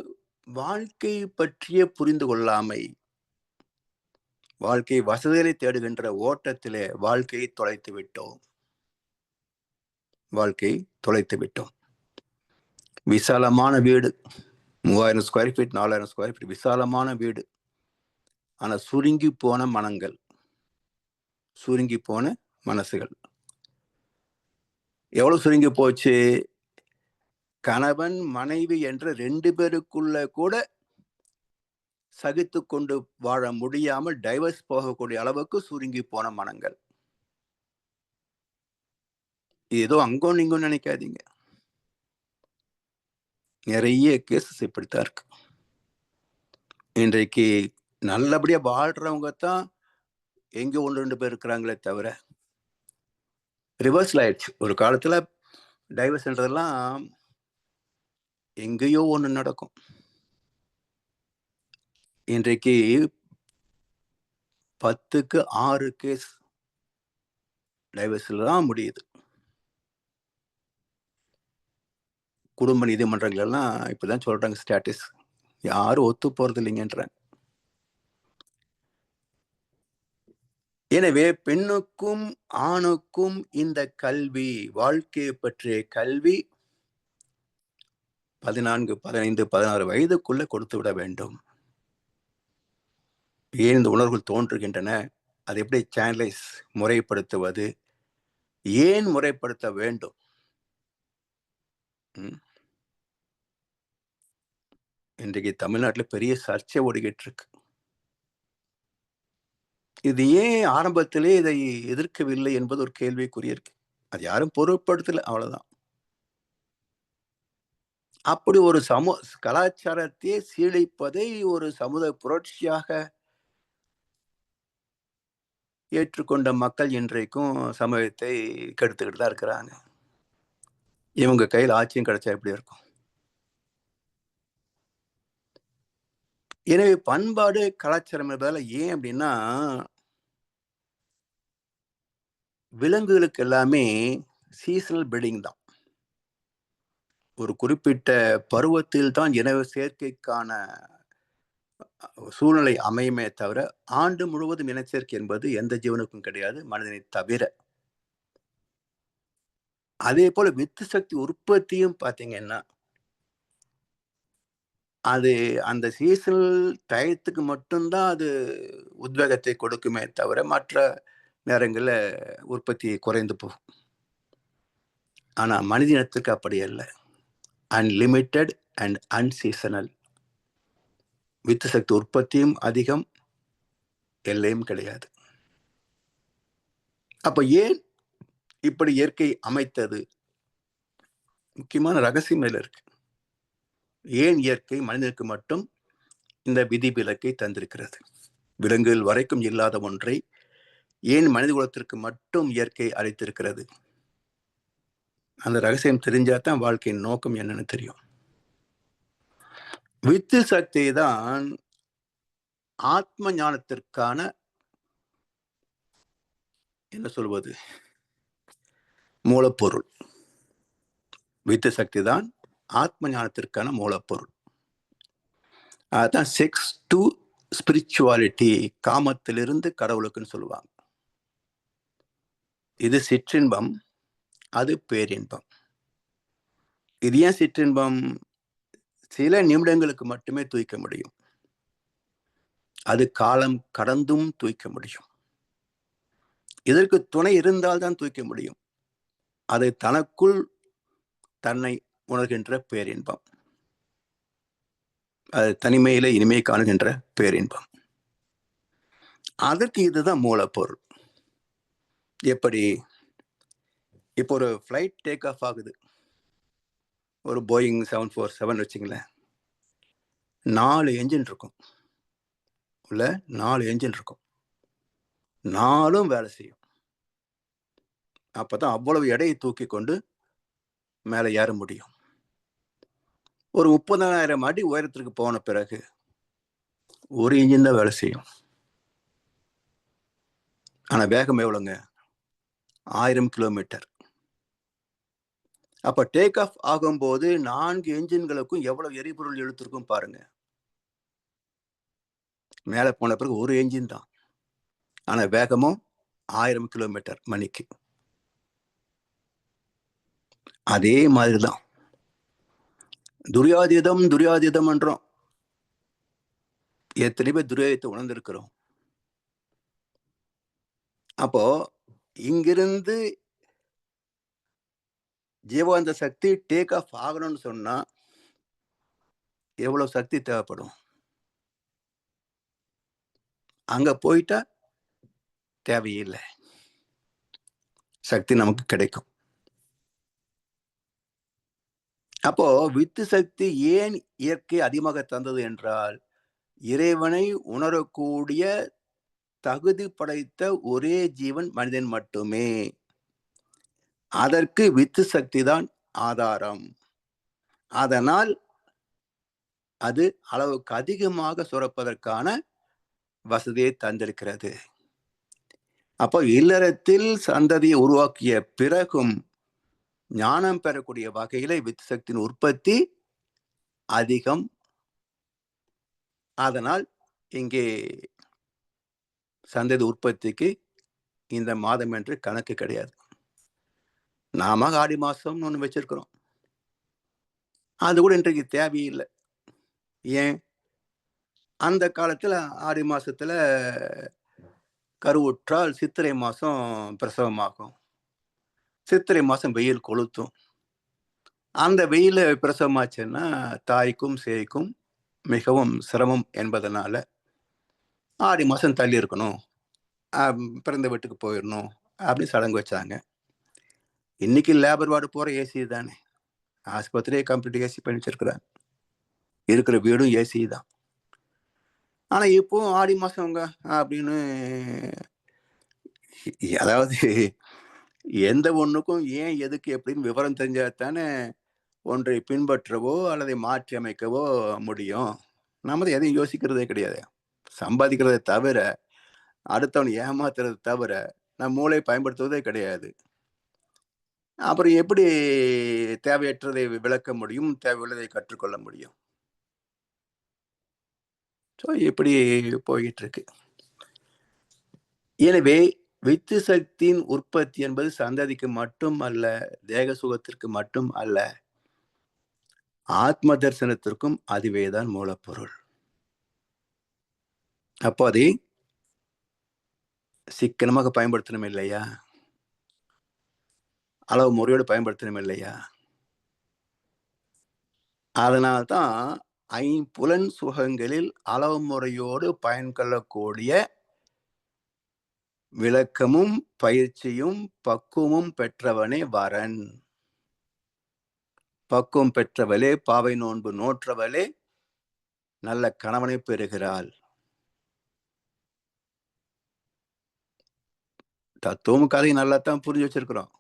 வாழ்க்கை பற்றிய புரிந்து கொள்ளாமை. வாழ்க்கை வசதிகளை தேடுகின்ற ஓட்டத்திலே வாழ்க்கையை தொலைத்து விட்டோம். வாழ்க்கையை தொலைத்து விட்டோம். விசாலமான வீடு, 3000 ஸ்கொயர் ஃபீட், 4000 ஸ்கொயர் ஃபீட், விசாலமான வீடு. ஆனா சுருங்கி போன மனங்கள், சுருங்கி போன மனசுகள். எவ்வளவு சுருங்கி போச்சு? கணவன் மனைவி என்ற 2 பேருக்குள்ள கூட சகித்து கொண்டு வாழ முடியாமல் டைவர்ஸ் போகக்கூடிய அளவுக்கு சுருங்கி போன மனங்கள். ஏதோ அங்கோ நீங்கோ நினைக்காதீங்க. நிறைய கேசஸ் இப்படித்தான் இருக்கு. இன்றைக்கு நல்லபடியா வாழ்றவங்க தான் எங்க 1-2 பேர் இருக்கிறாங்களே தவிர, ரிவர்ஸ்ல ஆயிடுச்சு. ஒரு காலத்துல டைவர்ஸ்ன்றதெல்லாம் எங்கேயோ ஒண்ணு நடக்கும். இன்றைக்கு 10க்கு 6 கேஸ் டைவர்ஸ்ல தான் முடியுது. குடும்ப நீதிமன்றங்கள் எல்லாம் இப்பதான் சொல்றாங்க ஸ்டேட்டஸ். யாரும் ஒத்து போறது இல்லைங்கன்றாங்க. எனவே பெண்ணுக்கும் ஆணுக்கும் இந்த கல்வி, வாழ்க்கையை பற்றிய கல்வி 14, 15, 16 வயதுக்குள்ள கொடுத்து விட வேண்டும். ஏன் இந்த உணர்வுகள் தோன்றுகின்றன? அதை எப்படி சேனலைஸ் முறைப்படுத்துவது? ஏன் முறைப்படுத்த வேண்டும்? இன்றைக்கு தமிழ்நாட்டில் பெரிய சர்ச்சை ஓடிக்கிட்டு இருக்கு. இது ஏன் ஆரம்பத்திலே இதை எதிர்க்கவில்லை என்பது ஒரு கேள்விக்குரிய இருக்கு. அது யாரும் பொருட்படுத்தல, அவ்வளவுதான். அப்படி ஒரு கலாச்சாரத்தை சீழிப்பதை ஒரு சமுதாய புரட்சியாக ஏற்றுக்கொண்ட மக்கள் இன்றைக்கும் சமூகத்தை கெடுத்துக்கிட்டு தான் இருக்கிறாங்க. இவங்க கையில் ஆட்சியும் கிடைச்சா எப்படி இருக்கும்? எனவே பண்பாடு கலாச்சாரம் என்பதால ஏன் அப்படின்னா, விலங்குகளுக்கு எல்லாமே சீசனல் பிரீடிங் தான். ஒரு குறிப்பிட்ட பருவத்தில் தான் இன சேர்க்கைக்கான சூழ்நிலை அமையுமே தவிர, ஆண்டு முழுவதும் இனச்சேர்க்கை என்பது எந்த ஜீவனுக்கும் கிடையாது, மனிதனை தவிர. அதே போல வித்து சக்தி உற்பத்தியும் பார்த்தீங்கன்னா, அது அந்த சீசனல் டயத்துக்கு மட்டும்தான் அது உத்வேகத்தை கொடுக்குமே தவிர, மற்ற நேரங்கள்ல உற்பத்தி குறைந்து போகும். ஆனா மனித இனத்துக்கு அப்படி அல்ல. Unlimited and unseasonal. வித்து சக்தி உற்பத்தியும் அதிகம், எல்லையும் கிடையாது. அப்ப ஏன் இப்படி இயற்கை அமைத்தது? முக்கியமான ரகசியம் இதுல இருக்கு. ஏன் இயற்கை மனிதனுக்கு மட்டும் இந்த விதிவிலக்கை தந்திருக்கிறது? விலங்குகள் வரைக்கும் இல்லாத ஒன்றை ஏன் மனித குலத்திற்கு மட்டும் இயற்கை அளித்திருக்கிறது? அந்த ரகசியம் தெரிஞ்சாதான் வாழ்க்கையின் நோக்கம் என்னன்னு தெரியும். வித்து சக்தி தான் ஆத்ம ஞானத்திற்கான, என்ன சொல்வது, மூலப்பொருள். வித்து சக்தி தான் ஆத்ம ஞானத்திற்கான மூலப்பொருள். அதான் செக்ஸ் டு ஸ்பிரிச்சுவாலிட்டி, காமத்திலிருந்து கடவுளுக்குன்னு சொல்லுவாங்க. இது சிற்றின்பம், அது பேரின்பம். இது ஏன் சிற்றின்பம்? சில நிமிடங்களுக்கு மட்டுமே தூய்க்க முடியும். அது காலம் கடந்தும் தூய்க்க முடியும். இதற்கு துணை இருந்தால் தான் தூய்க்க முடியும். அது தனக்குள் தன்னை உணர்கின்ற பேரின்பம். அது தனிமையில இனிமை காணுகின்ற பேரின்பம். அதற்கு இதுதான் மூலப்பொருள். எப்படி? இப்போ ஒரு ஃபிளைட் டேக் ஆஃப் ஆகுது, ஒரு போயிங் 747 வச்சுங்களேன். 4 என்ஜின் இருக்கும், உள்ள 4 என்ஜின் இருக்கும். 4ம் வேலை செய்யும். அப்பதான் அவ்வளவு எடையை தூக்கி கொண்டு மேலே ஏற முடியும். ஒரு 30,000 அடி உயரத்திற்கு போன பிறகு ஒரு இன்ஜின் தான் வேலை செய்யும். ஆனா வேகம் எவ்வளவுங்க? 1000 கிலோமீட்டர். அப்ப டேக் ஆஃப் ஆகும்போது 4 என்ஜின்களுக்கும் எவ்வளவு எரிபொருள் இழுத்திருக்கும் பாருங்க. மேல போன பிறகு ஒரு என்ஜின் தான், ஆனா வேகமும் 1000 கிலோமீட்டர் மணிக்கு. அதே மாதிரிதான் துரியாதீதம் துரியாதீதம் என்றோம். எத்தனை பேர் துரியாதீதத்தை உணர்ந்திருக்கிறோம்? அப்போ இங்கிருந்து ஜீவாந்த சக்தி டேக் ஆஃப் ஆகணும்னு சொன்னா எவ்வளவு சக்தி தேவைப்படும்? அங்க போயிட்டா தேவையில்லை, சக்தி நமக்கு கிடைக்கும். அப்போ வித்து சக்தி ஏன் இயற்கை அதிகமாக தந்தது என்றால், இறைவனை உணரக்கூடிய தகுதி படைத்த ஒரே ஜீவன் மனிதன் மட்டுமே. அதற்கு வித்து சக்தி தான் ஆதாரம். அதனால் அது அளவுக்கு அதிகமாக சுரப்பதற்கான வசதியை தந்திருக்கிறது. அப்போ இல்லறத்தில் சந்ததியை உருவாக்கிய பிறகும் ஞானம் பெறக்கூடிய வகையில வித்து சக்தியின் உற்பத்தி அதிகம். அதனால் இங்கே சந்ததி உற்பத்திக்கு இந்த மாதம் என்று கணக்கு கிடையாது. நாம ஆடி மாசம்னு ஒண்ணு வச்சிருக்கிறோம். அது கூட இன்றைக்கு தேவையில்லை. ஏன்? அந்த காலத்துல ஆடி மாசத்துல கருவுற்றால் சித்திரை மாசம் பிரசவமாகும். சித்திரை மாசம் வெயில் கொளுத்தும். அந்த வெயில பிரசவமாச்சுன்னா தாய்க்கும் சேய்க்கும் மிகவும் சிரமம் என்பதனால ஆடி மாசம் தள்ளி இருக்கணும், பிறந்த வீட்டுக்கு போயிடணும் அப்படின்னு சடங்கு வச்சாங்க. இன்னைக்கு லேபர் வார்டு போற ஏசி தானே. ஆஸ்பத்திரியே கம்ப்ளீட் ஏசி பண்ணி வச்சிருக்கிறாங்க. இருக்கிற வீடும் ஏசி தான். ஆனா இப்போ ஆடி மாசங்க அப்படின்னு, அதாவது எந்த ஒண்ணுக்கும் ஏன் எதுக்கு எப்படின்னு விவரம் தெரிஞ்சா தானே ஒன்றை பின்பற்றவோ அல்லது மாற்றி அமைக்கவோ முடியும். நம்ம எதையும் யோசிக்கிறதே கிடையாது. சம்பாதிக்கிறதை தவிர, அடுத்தவன் ஏமாத்துறது தவிர நம்ம மூளை பயன்படுத்துவதே கிடையாது. அப்புறம் எப்படி தேவையற்றதை விளக்க முடியும், தேவையுள்ளதை கற்றுக்கொள்ள முடியும்? ஸோ இப்படி போயிட்டு இருக்கு. எனவே வித்து சக்தியின் உற்பத்தி என்பது சந்ததிக்கு மட்டும் அல்ல, தேக சுகத்திற்கு மட்டும் அல்ல, ஆத்ம தரிசனத்திற்கும் அதுவேதான் மூலப்பொருள். அப்போ அதை சிக்கனமாக பயன்படுத்தணும் இல்லையா? அளவு முறையோடு பயன்படுத்தணும் இல்லையா? அதனால்தான் ஐம்புலன் சுகங்களில் அளவு முறையோடு பயன்கொள்ளக்கூடிய விளக்கமும் பயிற்சியும் பக்குவமும் பெற்றவனே வரன். பக்குவம் பெற்றவளே, பாவை நோன்பு நோற்றவளே நல்ல கணவனை பெறுகிறாள். தத்துவம் கதையை நல்லா தான் புரிஞ்சு வச்சிருக்கிறோம்.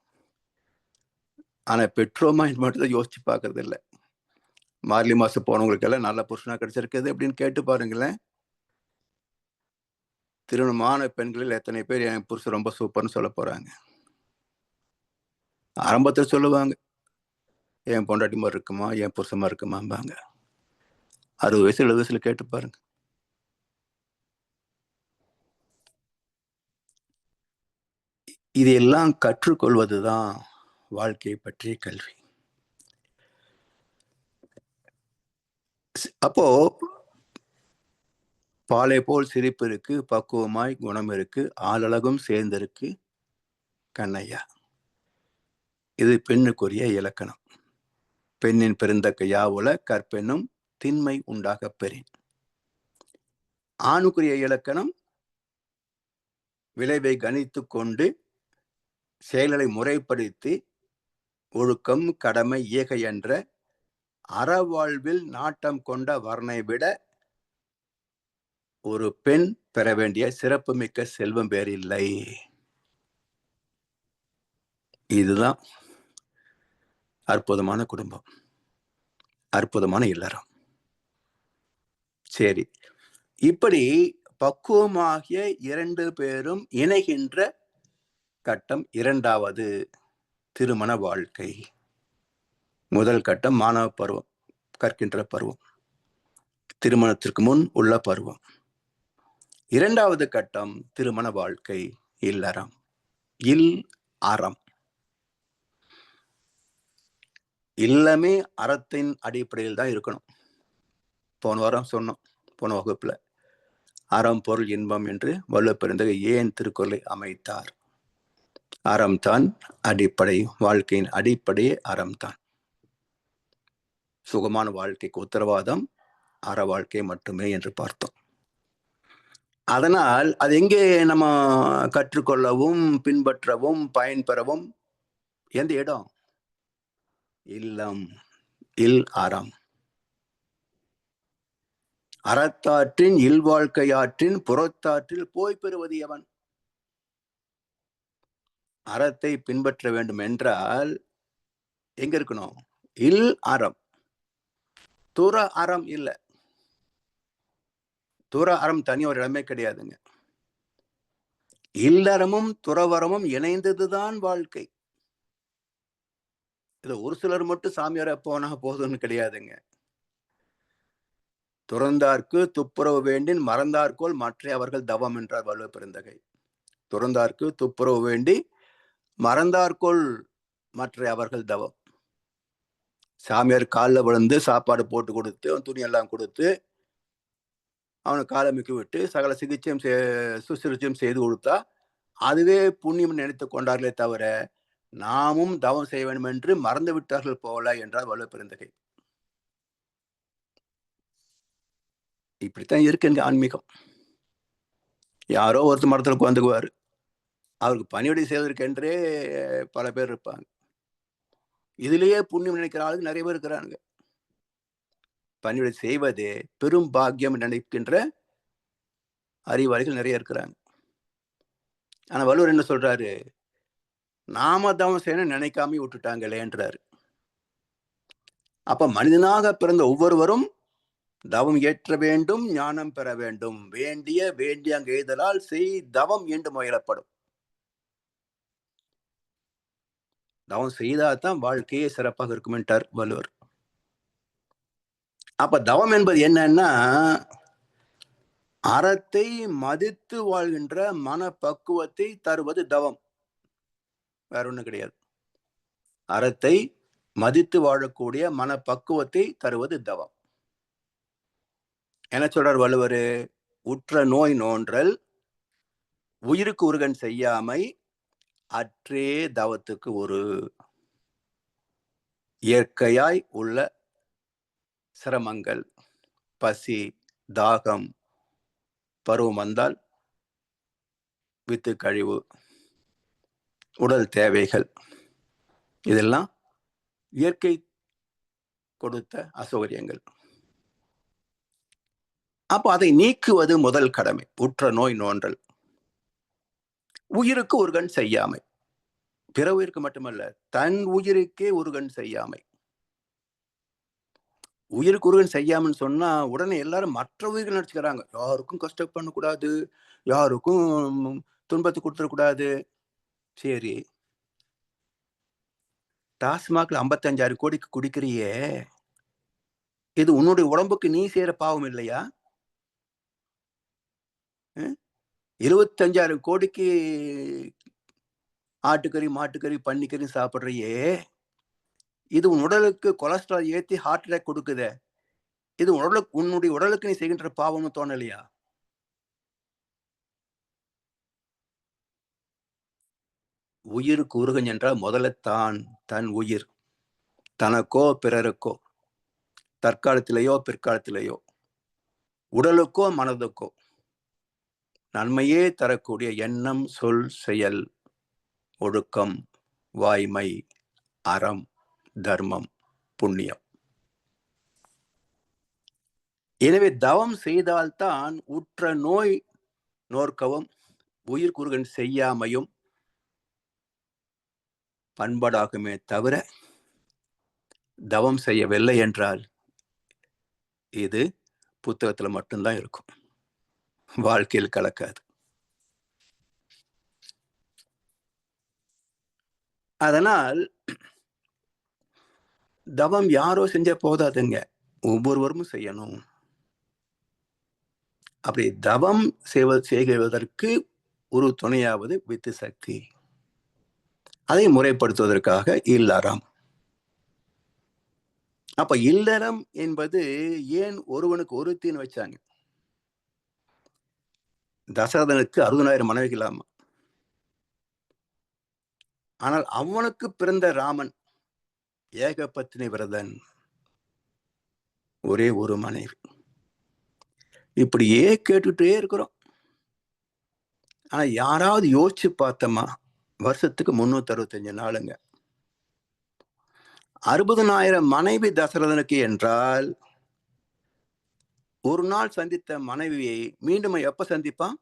ஆனா பெற்றோமா மட்டும் தான் யோசிச்சு பார்க்கறது இல்லை. மார்கழி மாசம் போனவங்களுக்கு எல்லாம் நல்ல புருஷனா கிடைச்சிருக்குது அப்படின்னு கேட்டு பாருங்களேன். திருமணமான பெண்களில் எத்தனை பேர் என் புருஷன் ரொம்ப சூப்பர்னு சொல்ல போறாங்க? ஆரம்பத்தில் சொல்லுவாங்க, என் பொண்டாட்டி மாதிரி இருக்குமா, என் புருஷமா இருக்குமாம்பாங்க. 60 வயசு 70 வயசுல கேட்டு பாருங்க. இதையெல்லாம் கற்றுக்கொள்வதுதான் வாழ்க்கையை பற்றிய கல்வி. அப்போ பாலை போல் சிரிப்பு இருக்கு, பக்குவமாய் குணம் இருக்கு, ஆளழகும் சேர்ந்திருக்கு கண்ணையா. இது பெண்ணுக்குரிய இலக்கணம். பெண்ணின் பெருந்தக்க யாவுல கற்பெண்ணும் திண்மை உண்டாக பெறின். ஆணுக்குரிய இலக்கணம் விளைவை கணித்து கொண்டு செயல்களை முறைப்படுத்தி ஒழுக்கம் கடமை இயற்கை என்ற அறவாழ்வில் நாட்டம் கொண்ட வரனை விட ஒரு பெண் பெற வேண்டிய சிறப்புமிக்க செல்வம் வேறில்லை. இதுதான் அற்புதமான குடும்பம், அற்புதமான இல்லறம். சரி, இப்படி பக்குவமாகிய 2 பேரும் இணைகின்ற கட்டம் இரண்டாவது திருமண வாழ்க்கை. முதல் கட்டம் மாணவ பருவம், கற்கின்ற பருவம், திருமணத்திற்கு முன் உள்ள பருவம். இரண்டாவது கட்டம் திருமண வாழ்க்கை, இல்லறம், இல் அறம். இல்லமே அறத்தின் அடிப்படையில் தான் இருக்கணும். போன வாரம் சொன்னோம், போன வகுப்புல அறம் பொருள் இன்பம் என்று வள்ளுவப்பெருந்தகை ஏன் திருக்குறளை அமைத்தார்? அறம்தான் அடிப்படை, வாழ்க்கையின் அடிப்படையே அறம்தான். சுகமான வாழ்க்கைக்கு உத்தரவாதம் அற வாழ்க்கை மட்டுமே என்று பார்த்தோம். அதனால் அது எங்கே நம்ம கற்றுக்கொள்ளவும் பின்பற்றவும் பயன்பெறவும்? எந்த இடம்? இல்லம், இல் அறம். அறத்தாற்றின் இல்வாழ்க்கையாற்றின் புறத்தாற்றில் போய் பெறுவது எவன்? அறத்தை பின்பற்ற வேண்டும் என்றால் எங்க இருக்கணும்? இல் அறம். துற அறம் இல்ல. துற அறம் தனி ஒரு இடமே கிடையாதுங்க. இல்லறமும் துறவரமும் இணைந்ததுதான் வாழ்க்கை. இது ஒரு சிலர் மட்டும் சாமியாரா போனா போதும்னு கிடையாதுங்க. துறந்தார்க்கு துப்புரவு வேண்டின் மறந்தார்கோல் மற்ற அவர்கள் தவம் என்றார் வள்ளுவ பெருந்தகை. துறந்தார்க்கு துப்புரவு வேண்டி மறந்தார்கோல் மற்ற அவர்கள் தவம். சாமியார் காலில் விழுந்து சாப்பாடு போட்டு கொடுத்து துணியெல்லாம் கொடுத்து அவனை காலமிக்கு விட்டு சகல சிகிச்சையும் சுசிகிச்சையும் செய்து கொடுத்தா அதுவே புண்ணியம் நினைத்து கொண்டார்களே தவிர நாமும் தவம் செய்ய வேண்டும் என்று மறந்து விட்டார்கள் போல என்றார் வள்ளுவ பெருந்தகை. இப்படித்தான் இருக்கு எங்க ஆன்மீகம். யாரோ ஒருத்தர் மரத்தில் உட்காந்துக்குவாரு, அவருக்கு பணிவிடை செய்வதற்கென்றே பல பேர் இருப்பாங்க. இதுலயே புண்ணியம் நினைக்கிற ஆளுக்கு நிறைய பேர் இருக்கிறாங்க. பணிவிடை செய்வதே பெரும் பாக்கியம் நினைக்கின்ற அறிவாளிகள் நிறைய இருக்கிறாங்க. ஆனா வள்ளுவர் என்ன சொல்றாரு, நாம தவம் செய்யணும் நினைக்காம விட்டுட்டாங்களேன்றாரு. அப்ப மனிதனாக பிறந்த ஒவ்வொருவரும் தவம் ஏற்ற வேண்டும், ஞானம் பெற வேண்டும். வேண்டிய அங்கு எய்தலால் செய் தவம் என்று முயலப்படும். தவம் செய்தால்தான் வாழ்க்கையே சிறப்பாக இருக்கும் என்றார் வள்ளுவர். அப்ப தவம் என்பது என்னன்னா, அறத்தை மதித்து வாழ்கின்ற மனப்பக்குவத்தை தருவது தவம், வேற ஒண்ணும் கிடையாது. அறத்தை மதித்து வாழக்கூடிய மனப்பக்குவத்தை தருவது தவம். என்ன சொல்றார் வள்ளுவர், உற்ற நோய் நோன்றல் உயிருக்கு உருகன் செய்யாமை அற்றே தவத்துக்கு ஒரு. இயற்கையாய் உள்ள சிரமங்கள், பசி, தாகம், பருவம் வந்தால் வித்து கழிவு, உடல் தேவைகள், இதெல்லாம் இயற்கை கொடுத்த அசௌகரியங்கள். அப்ப அதை நீக்குவது முதல் கடமை. உற்ற நோய் நோன்றல் உயிருக்கு ஒருகன் செய்யாமை, பிற உயிருக்கு மட்டுமல்ல தன் உயிருக்கே ஒருகன் செய்யாமை. உயிருக்கு ஒருகன் செய்யாமன்னு சொன்னா உடனே எல்லாரும் மற்ற உயிர்கள் நினைச்சுக்கிறாங்க, யாருக்கும் கஷ்டம் பண்ணக்கூடாது, யாருக்கும் துன்பத்தை கொடுத்துடக்கூடாது. சரி, டாஸ்மாக்ல 55,000 கோடிக்கு குடிக்கிறியே, இது உன்னுடைய உடம்புக்கு நீ செய்யற பாவம் இல்லையா? 25,000 கோடிக்கு ஆட்டுக்கறி, மாட்டுக்கறி, பன்னிக்கறி சாப்பிடுறியே, இது உன் உடலுக்கு கொலஸ்ட்ரால் ஏற்றி ஹார்ட் அட்டாக் கொடுக்குதே, இது உன்னுடைய உடலுக்கு நீ செய்கின்ற பாவம்னு தோணலையா? உயிருக்கு உருகன் என்றால் முதல்ல தன் உயிர், தனக்கோ பிறருக்கோ, தற்காலத்திலேயோ பிற்காலத்திலேயோ, உடலுக்கோ மனதுக்கோ நன்மையே தரக்கூடிய எண்ணம், சொல், செயல், ஒழுக்கம், வாய்மை, அறம், தர்மம், புண்ணியம். எனவே தவம் செய்தால்தான் உற்ற நோய் நோர்க்கவும் உயிர் குறுகன் செய்யாமையும் பண்பாடாகுமே தவிர, தவம் செய்யவில்லை என்றால் இது புத்தகத்துல மட்டும்தான் இருக்கும், வாழ்க்கையில் கலக்காது. அதனால் தவம் யாரோ செஞ்ச போதாதுங்க, ஒவ்வொருவரும் செய்யணும். அப்படி தவம் செய்வதற்கு ஒரு துணையாவது வித்து சக்தி, அதை முறைப்படுத்துவதற்காக இல்லறம். அப்ப இல்லறம் என்பது ஏன் ஒருவனுக்கு ஒருத்தின்னு வச்சாங்க? தசரதனுக்கு 60,000 மனைவிகளாமா. ஆனால் அவனுக்கு பிறந்த ராமன் ஏகபத்தினி விரதன், ஒரே ஒரு மனைவி. இப்படியே கேட்டுட்டே இருக்கிறோம். ஆனா யாராவது யோசிச்சு பார்த்தோமா? வருஷத்துக்கு 365 நாளுங்க. 60,000 மனைவி தசரதனுக்கு என்றால், ஒரு நாள் சந்தித்த மனைவியை மீண்டும் எப்ப சந்திப்பான்?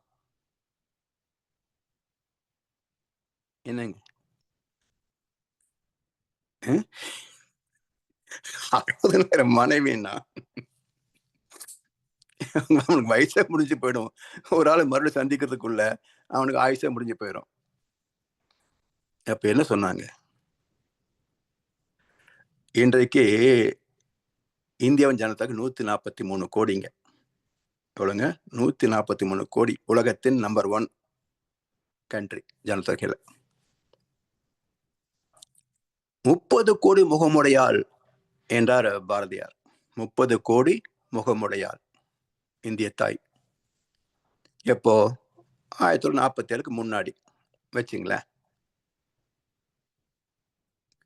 என்னங்க 60,000 மனைவின்னா வயசே முடிஞ்சு போயிடும். ஒரு ஆள் மறுபடியும் சந்திக்கிறதுக்குள்ள அவனுக்கு ஆயுசே முடிஞ்சு போயிடும். அப்ப என்ன சொன்னாங்க? இன்றைக்கு இந்தியாவின் ஜனத்தொகை 143 கோடிங்க. எவ்வளவுங்க? 143 கோடி. உலகத்தின் நம்பர் 1 கண்ட்ரி ஜனத்தொகையில. 30 கோடி முகமுடையாள் என்றார் பாரதியார். 30 கோடி முகமுடையாள் இந்திய தாய். எப்போ? 1947க்கு முன்னாடி வச்சுங்களேன்.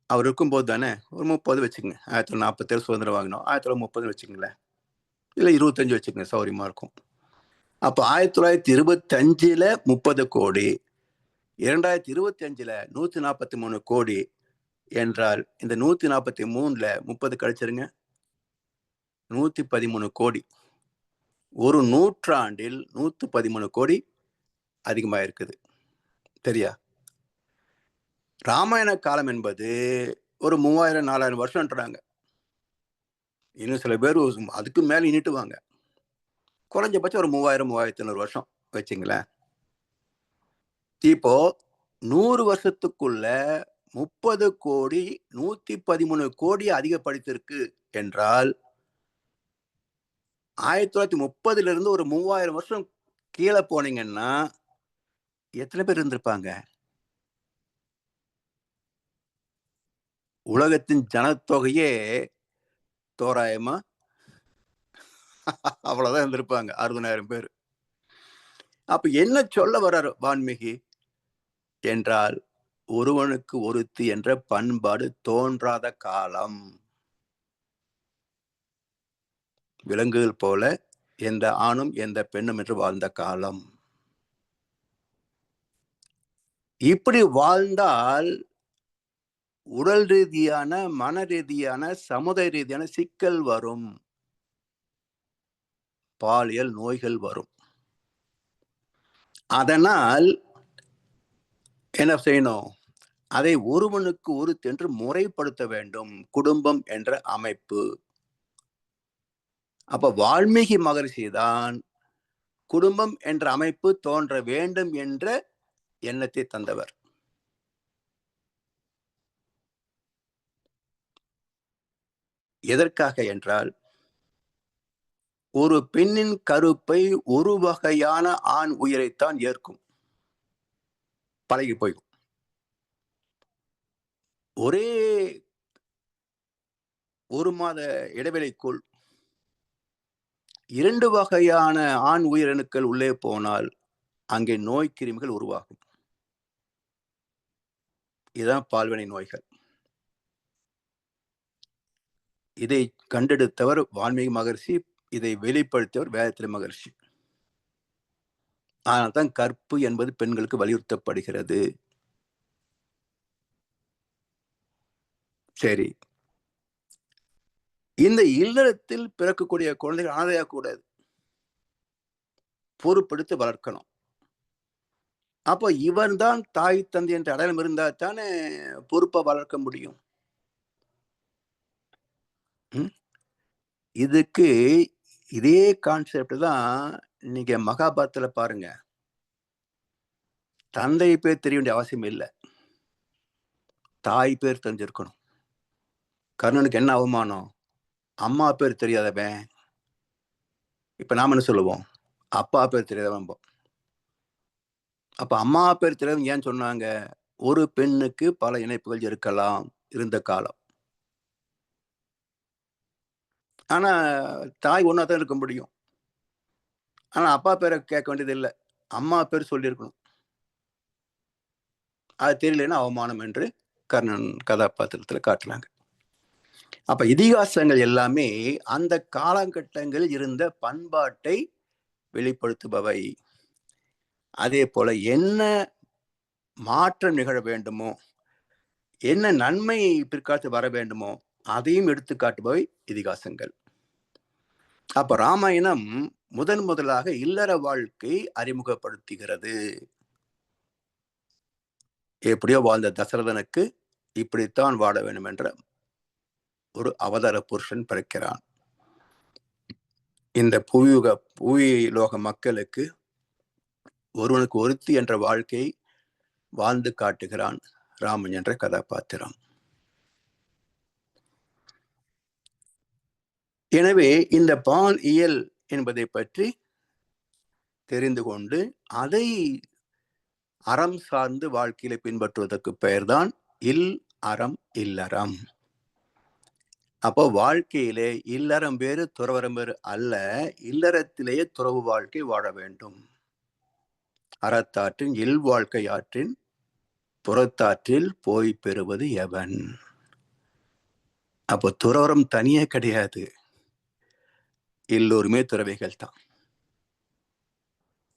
அவர் இருக்கும்போது தானே, ஒரு 30 வச்சுக்கங்க. 1947 சுதந்திரம் வாங்கினோம், 1930 வச்சுக்கங்களேன், இல்லை 25 வச்சுக்கங்க, சௌரியமா இருக்கும். அப்போ 1925ல 30 கோடி, 2025ல 143 கோடி என்றால் இந்த 143ல 30 கழிச்சிருங்க, 113 கோடி. ஒரு நூற்றாண்டில் 113 கோடி அதிகமா இருக்குது. சரியா? ராமாயண காலம் என்பது ஒரு 3000-4000 வருஷம்ன்றாங்க. இன்னும் சில பேர் அதுக்கு மேல இனிட்டுவாங்க. குறைஞ்சபட்சம் ஒரு 3000-3500 வருஷம் வச்சுங்களேன். இப்போ 100 வருஷத்துக்குள்ள 30 கோடி 113 கோடி அதிகப்படுத்திருக்கு என்றால் 1930ல இருந்து ஒரு 3000 வருஷம் கீழே போனீங்கன்னா எத்தனை பேர் இருந்திருப்பாங்க? உலகத்தின் ஜனத்தொகையே தோராயமா அவ்வளவுதான் இருந்திருப்பாங்க, 60,000 பேர். அப்ப என்ன சொல்ல வர்றாரு வான்மீகி என்றால், ஒருவனுக்கு ஒருத்தி என்ற பண்பாடு தோன்றாத காலம். விலங்குகள் போல எந்த ஆணும் எந்த பெண்ணும் என்று வாழ்ந்த காலம். இப்படி வாழ்ந்தால் உடல் ரீதியான, மன ரீதியான, சமுதாய ரீதியான சிக்கல் வரும், பாலியல் நோய்கள் வரும். அதனால் என்ன செய்யணும்? அதை ஒருவனுக்கு ஒருத்தி என்று முறைப்படுத்த வேண்டும், குடும்பம் என்ற அமைப்பு. அப்ப வால்மீகி மகரிஷி தான் குடும்பம் என்ற அமைப்பு தோன்ற வேண்டும் என்ற எண்ணத்தை தந்தவர். எதற்காக என்றால், ஒரு பெண்ணின் கருப்பை ஒரு வகையான ஆண் உயிரைத்தான் ஏற்கும், பழகி போய். ஒரே ஒரு மாத இடைவெளிக்குள் 2 வகையான ஆண் உயிரணுக்கள் உள்ளே போனால் அங்கே நோய் கிருமிகள் உருவாகும். இதுதான் பால்வினை நோய்கள். இதை கண்டெடுத்தவர் வால்மீகி மகரிஷி, இதை வெளிப்படுத்தியவர் வேதத்திரி மகரிஷி. அதனால்தான் கற்பு என்பது பெண்களுக்கு வலியுறுத்தப்படுகிறது. சரி, இந்த இல்லறத்தில் பிறக்கக்கூடிய குழந்தைகள் அனாதையாக கூடாது, பொறுப்பெடுத்து வளர்க்கணும். அப்போ இவன் தான் தாய் தந்தை என்ற அடையாளம் இருந்தா தானே பொறுப்பை வளர்க்க முடியும். இதுக்கு இதே கான்செப்ட் தான் நீங்க மகாபாரதத்துல பாருங்க. தந்தை பேர் தெரிய வேண்டிய அவசியம் இல்லை, தாய் பேர் தெரிஞ்சிருக்கணும். கர்ணனுக்கு என்ன அவமானம்? அம்மா பேர் தெரியாதவன். இப்ப நாம என்ன சொல்லுவோம்? அப்பா பேர் தெரியாதவன். அப்ப அம்மா பேர் தெரியாதவன் ஏன் சொன்னாங்க? ஒரு பெண்ணுக்கு பல இணைப்புகள் இருக்கலாம், இருந்த காலம். ஆனா தாய் ஒன்னா தான் இருக்க முடியும். ஆனா அப்பா பேரை கேட்க வேண்டியது இல்லை, அம்மா பேர் சொல்லியிருக்கணும். அது தெரியலன்னா அவமானம் என்று கர்ணன் கதாபாத்திரத்துல காட்டுறாங்க. அப்ப இதிகாசங்கள் எல்லாமே அந்த காலகட்டங்களில் இருந்த பண்பாட்டை வெளிப்படுத்துபவை. அதே போல என்ன மாற்றம் நிகழ வேண்டுமோ, என்ன நன்மை பிற்காலத்தில் வர வேண்டுமோ அதையும் எடுத்து காட்டுபவை இதிகாசங்கள். அப்ப ராமாயணம் முதலாக இல்லற வாழ்க்கை அறிமுகப்படுத்துகிறது. எப்படியோ வாழ்ந்த தசரதனுக்கு இப்படித்தான் வாழ வேண்டும் என்ற ஒரு அவதார புருஷன் பிறக்கிறான். இந்த புவிலோக மக்களுக்கு ஒருவனுக்கு ஒருத்தி என்ற வாழ்க்கை வாழ்ந்து காட்டுகிறான் ராமன் என்ற கதாபாத்திரம். எனவே இந்த பால் இயல் என்பதை பற்றி தெரிந்து கொண்டு அதை அறம் சார்ந்து வாழ்க்கையில பின்பற்றுவதற்கு பெயர்தான் இல் அறம் இல்லறம். அப்போ வாழ்க்கையிலே இல்லறம் வேறு துறவரம் வேறு அல்ல, இல்லறத்திலேயே துறவு வாழ்க்கை வாழ வேண்டும். அறத்தாற்றின் இல் வாழ்க்கை ஆற்றின் புறத்தாற்றில் போய் பெறுவது எவன். அப்போ துறவரம் தனியே கிடையாது, எல்லோருமே துறவிகள் தான்.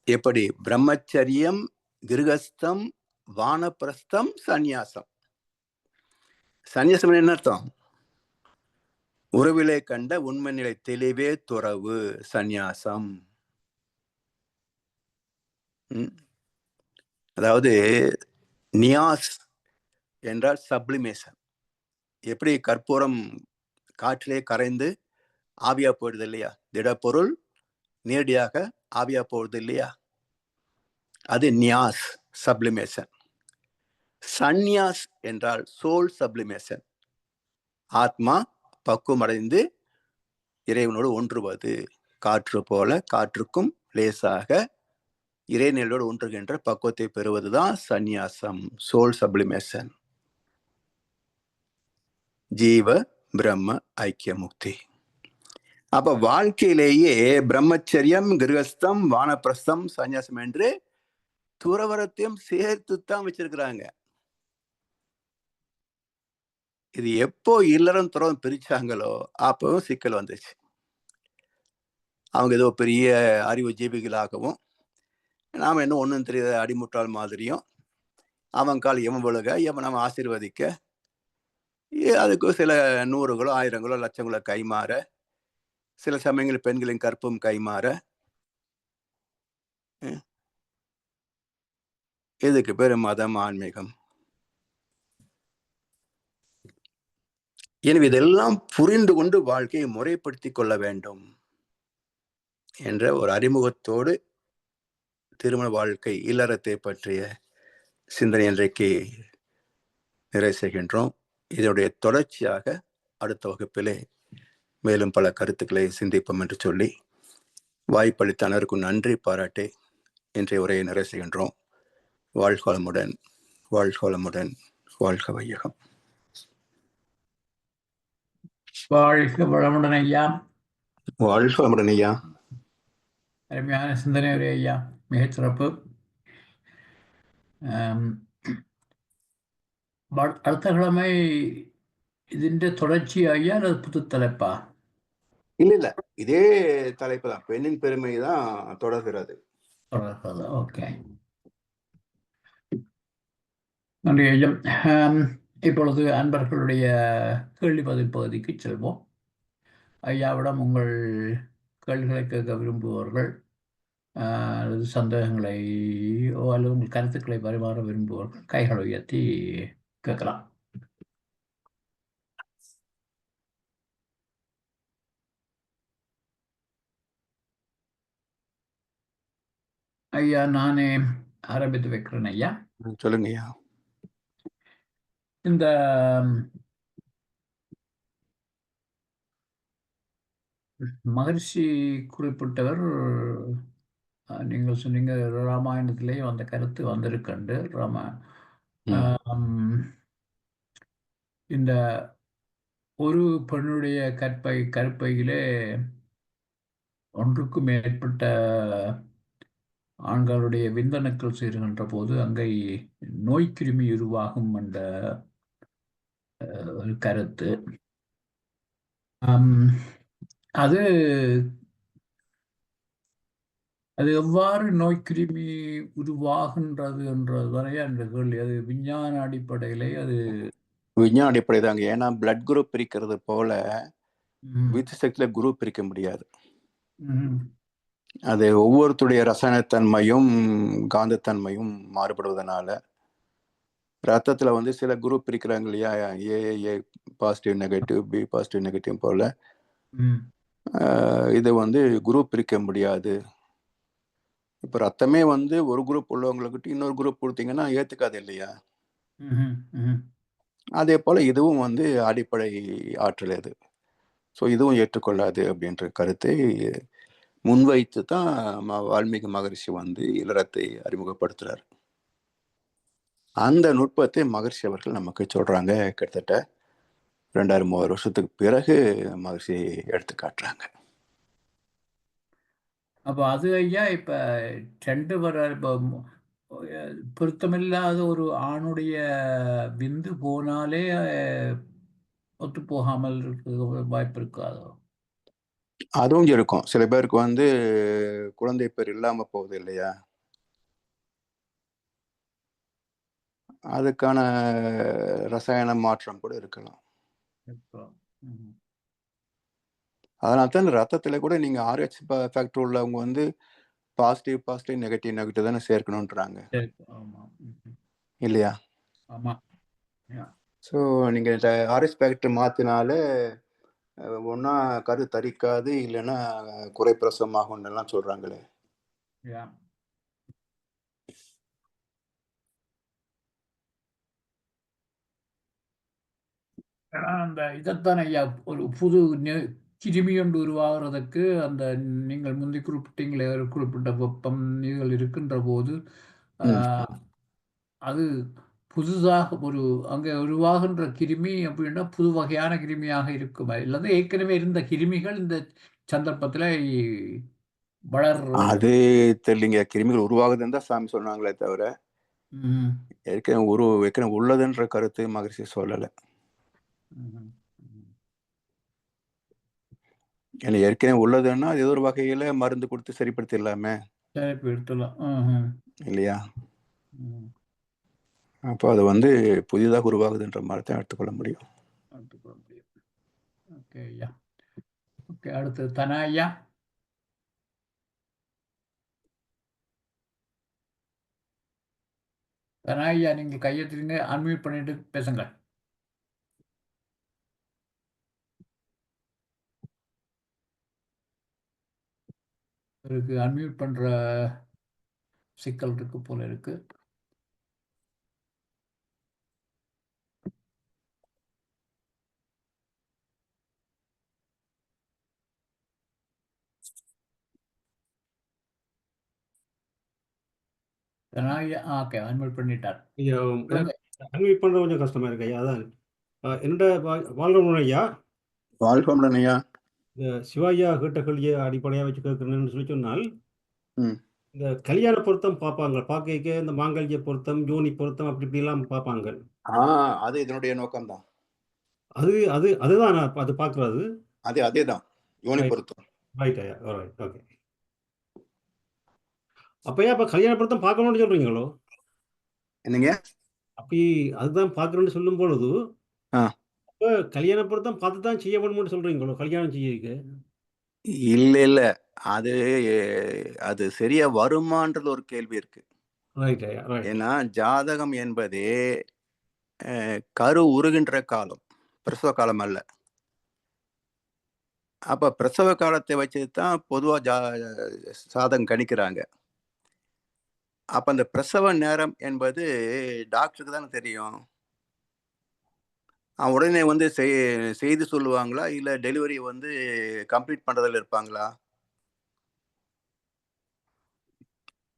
எப்படி பிரம்மச்சரியம், கிருகஸ்தம், வானப்பிரஸ்தம், சந்நியாசம். சந்நியாசம் என்ன அர்த்தம்? உறவிலே கண்ட உண்மை நிலை தெளிவே துறவு, சந்நியாசம். அதாவது நியாஸ் என்றால் சப்ளிமேஷன். எப்படி கற்பூரம் காற்றிலே கரைந்து ஆவியா போயிடுது இல்லையா, திடப்பொருள் நேரடியாக ஆவியா போடுது இல்லையா, அது நியாஸ், சப்ளிமேஷன். சந்நியாஸ் என்றால் சோல் சப்ளிமேஷன், ஆத்மா பக்குவம் அடைந்து இறைவனோடு ஒன்றுவது. காற்று போல காற்றுக்கும் லேசாக இறைநிலையோடு ஒன்றுகின்ற பக்குவத்தை பெறுவதுதான் சந்நியாசம், சோல் சப்ளிமேஷன், ஜீவ பிரம்ம ஐக்கிய முக்தி. அப்ப வாழ்க்கையிலேயே பிரம்மச்சரியம், கிரகஸ்தம், வானப்பிரஸ்தம், சந்நியாசம் என்று துறவரத்தையும் சேர்த்துத்தான் வச்சிருக்கிறாங்க. இது எப்போ இல்லறம் துறவரம் பிரிச்சாங்களோ அப்பவும் சிக்கல் வந்துச்சு. அவங்க ஏதோ பெரிய அறிவு ஜீவிகளாகவும் நாம் என்ன ஒன்றும் தெரியாத அடிமுட்டாள் மாதிரியும் அவன் கால் எவன் விழுக எவன் நம்ம ஆசீர்வதிக்க, அதுக்கு சில 100களோ 1000களோ லட்சங்களோ கைமாற, சில சமயங்களில் பெண்களின் கற்பும் கைமாற, இதுக்கு பேர் மதம், ஆன்மீகம். எனவே இதெல்லாம் புரிந்து கொண்டு வாழ்க்கையை முறைப்படுத்தி கொள்ள வேண்டும் என்ற ஒரு அறிமுகத்தோடு திருமண வாழ்க்கை இல்லறத்தை பற்றிய சிந்தனை இன்றைக்கு நிறைவு செய்கின்றோம். இதனுடைய தொடர்ச்சியாக அடுத்த வகுப்பிலே மேலும் பல கருத்துக்களை சிந்திப்போம் என்று சொல்லி வாய்ப்பளித்த அனைவருக்கும் நன்றி பாராட்டி இன்றைய உரையை நிறைவு செய்கின்றோம். வாழ்க வளமுடன், வாழ்க வளமுடன், வாழ்க வையகம்.
வாழ்க வளமுடன் ஐயா.
வாழ்க வளமுடன் ஐயா.
அருமையான சிந்தனை உரை ஐயா, மிகச் சிறப்பு. அடுத்த கிழமை ഇതിന്റെ தொடர்ச்சி ஐயா அல்லது புது தலைப்பா?
இல்ல, இதே தலைப்பு தான், பெண்ணின் பெருமை தான் தொடர்கிறது.
ஓகே, நன்றி ஐயா. இப்பொழுது அன்பர்களுடைய கேள்வி பதில் பகுதிக்கு செல்வோம். ஐயாவிடம் உங்கள் கேள்விகளை கேட்க விரும்புபவர்கள் அல்லது சந்தேகங்களை அல்லது உங்கள் கருத்துக்களை பரிமாற விரும்புபவர்கள் கைகளை உயர்த்தி கேட்கலாம். ஐயா, நானே ஆரம்பித்து வைக்கிறேன் ஐயா.
சொல்லுங்க ஐயா.
இந்த மகர்ஷி குறிப்பிட்டவர், நீங்கள் சொன்னீங்க ராமாயணத்திலேயும் அந்த கருத்து வந்திருக்கண்டு. இந்த ஒரு பெண்ணுடைய கற்பையிலே ஒன்றுக்கும் மேற்பட்ட ஆண்களுடைய விந்தணுக்கள் சேருகின்ற போது அங்கே நோய்க்கிருமி உருவாகும் என்ற ஒரு கருத்து. அது எவ்வாறு நோய்க்கிருமி உருவாகின்றது என்றது வரைய அந்த கேள்வி. அது விஞ்ஞான அடிப்படையிலே, அது
விஞ்ஞான அடிப்படை தாங்க. ஏன்னா பிளட் குரூப் பிரிக்கிறது போல வித்து சக்தியில குரூப் பிரிக்க முடியாது. அது ஒவ்வொருத்தருடைய ரசாயனத்தன்மையும் காந்தத்தன்மையும் மாறுபடுவதனால ரத்தத்துல வந்து சில குரூப் பிரிக்கிறாங்க இல்லையா, A positive negative, B positive negative போல. இது வந்து குரூப் பிரிக்க முடியாது. இப்ப ரத்தமே வந்து ஒரு குரூப் உள்ளவங்ககிட்ட இன்னொரு குரூப் குடுத்தீங்கன்னா ஏத்துக்காது இல்லையா?
ம்ஹ்ம். ம்ஹ்ம்.
அதேபோல இதுவும் வந்து அடிப்படை ஆற்றல் அது. ஸோ இதுவும் ஏற்றுக்கொள்ளாது அப்படின்ற கருத்தை முன்வைத்து தான் வால்மீகி மகரிஷி வந்து இல்லறத்தை அறிமுகப்படுத்துறார். அந்த நுட்பத்தை மகரிஷி அவர்கள் நமக்கு சொல்றாங்க. கிட்டத்தட்ட 2000, 3000 வருஷத்துக்கு பிறகு மகரிஷி எடுத்து காட்டுறாங்க.
அப்ப அது ஐயா இப்ப 2 இப்ப பொருத்தமில்லாத ஒரு ஆணுடைய விந்து போனாலே ஒத்துப் போகாமல் இருக்க வாய்ப்பு இருக்காதோ?
அதுவும் இருக்கும். சில பேருக்கு வந்து குழந்தை பேர் இல்லாம போகுது இல்லையா? அதுக்கான ரசாயன மாற்றம் கூட இருக்கலாம்.
இருக்கலாம். ம்ஹ்ம்.
அதனால தான் இந்த ரத்தத்துல கூட நீங்க RH ஃபேக்டர் உள்ளவங்க வந்து பாசிட்டிவ், நெகட்டிவ் தானே சேர்க்கணுன்றாங்க.
சரி. ஆமா. ம்ஹ்ம்.
இல்லையா?
ஆமா. யா.
ஸோ நீங்க இந்த RH ஃபேக்டர் மாத்தினாலே ஒண்ணா கரு தரிக்காது, இல்லைன்னா குறைப்பிரசவமாகும்னெல்லாம் சொல்றாங்களே.
யா. அந்த இதத்தான் ஐயா ஒரு புது கிருமி ஒன்று உருவாகுறதுக்கு அந்த நீங்கள் முந்தி குறிப்பிட்டீங்களே ஒரு குறிப்பிட்ட வெப்பம் இதுகள் இருக்கின்ற போது
ம்.
அது புதுதாக ஒரு அங்கே உருவாகின்ற கிருமி அப்படின்னா புது வகையான கிருமியாக இருக்குமா? இல்லது ஏற்கனவே இருந்த கிருமிகள் இந்த சந்தர்ப்பத்தில வளர்றது.
அது தெரியலைங்க. கிருமிகள் உருவாகுதுன்னு தான் சாமி சொன்னாங்களே தவிர,
ம்.
ஏற்கனவே உள்ளதுன்ற கருத்து மகரிஷி சொல்லல.
ம்ஹ்ம். ம்.
ஏன்னா ஏற்கனவே உள்ளதுன்னா, அது ஏதோ ஒரு வகையில மருந்து குடுத்து சரிப்படுத்திடலாமே!
சிறப்பு எடுத்துலாம். ம்ஹ்ம்.
இல்லையா?
ம்.
அப்போ அது வந்து புதிதாக உருவாகுதுன்ற மாரி தான் எடுத்துக்கொள்ள முடியும்.
எடுத்துக்கொள்ள முடியும். ஓகே ஐயா. ஓகே. அடுத்தது தனா ஐயா. தனா ஐயா நீங்க கைய தூக்குங்க. அன்மியூட் பண்ணிட்டு பேசுங்க. இருக்கு அன்மியூட் பண்ற சிக்கல் இருக்கு போல இருக்கு. தனா ஐயா ஓகே அன்மியூட் பண்ணிட்டார்.
ஐயா,
சொல்லுங்க.
அன்மியூட் பண்றது கொஞ்சம் கஷ்டமா இருக்கு ஐயா. அதான் என்னோட வாழ்க்கை ஐயா,
வாழ்க வளமுடன் ஐயா!
இந்த சிவாஜியா கேட்ட கேள்வியை அடிப்படையா வச்சு கேட்கிறேன்னு சொல்லி சொன்னால்,
ம்.
இந்த கல்யாண பொருத்தம் பார்ப்பாங்க. பார்க்கைக்கு இந்த மாங்கல்ய பொருத்தம், யோனி பொருத்தம் அப்படி இப்படிலாம் பார்ப்பாங்க.
ஆ அது இதனுடைய நோக்கம் தான்.
அது அது அதுதான் நான் அது பார்க்கிறது.
அதேதான். யோனி
ரைட்,
பொருத்தம்.
ரைட் ஐயா. Right, okay. அப்பயா அப்ப கல்யாண பொருத்தம் பார்க்கணும்னு சொல்றீங்களோ?
என்னங்க?
அப்படி அதுதான் பார்க்கணும்னு சொல்லும் பொழுது,
ஆ.
அப்ப கல்யாண பொருத்தம் பார்த்து தான் செய்ய வேணும்னு சொல்றீங்களோ? கல்யாணம் செய்யறதுக்கு.
இல்ல. அது அது சரியா வருமான்றது ஒரு கேள்வி இருக்கு.
ரைட் ஐயா, ரைட்.
ஏன்னா, ஜாதகம் என்பதே கரு உருகின்ற காலம். பிரசவ காலம் அல்ல. அப்ப பிரசவ காலத்தை வச்சு தான் பொதுவா சாதகம் கணிக்கிறாங்க. அப்ப அந்த பிரசவ நேரம் என்பது டாக்டருக்கு தானே தெரியும். உடனே வந்து செய்தி சொல்லுவாங்களா? இல்ல டெலிவரி வந்து கம்ப்ளீட் பண்றதுல இருப்பாங்களா?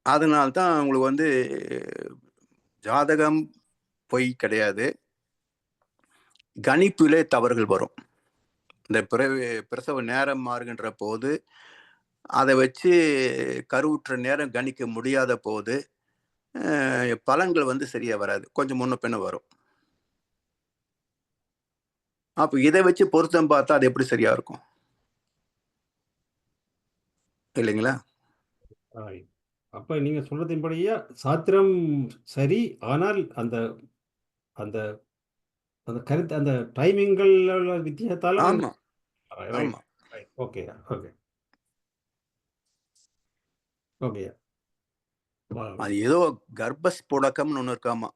அதனால தான் உங்களுக்கு வந்து ஜாதகம் பொய் கிடையாது. கணிப்பிலே தவறுகள் வரும். இந்த பிரசவ நேரம் மாறுகின்ற போது, அத வச்சு கருவுற்ற நேரம் கணிக்க முடியாத போது, பலன்கள் வந்து சரியா வராது. கொஞ்சம் முன்ன பின்ன வரும். அப்ப இத வச்சு பொருத்தம் பார்த்தா அது எப்படி சரியா இருக்கும்? இல்லைங்களா?
ரைட். அப்ப நீங்க சொல்றதின்படியே சாத்திரம் சரி. ஆனால் அந்த அந்த அந்த கருத்து அந்த டைமிங்கள் உள்ள வித்தியாசத்தால வந்து
ஆமா,
ரைட்,
ஆமா.
ரைட். ஓகே, ஓகே, ஓகேயா.
அது ஏதோ கர்ப்பஸ்புடகம்னு ஒண்ணு இருக்காமா.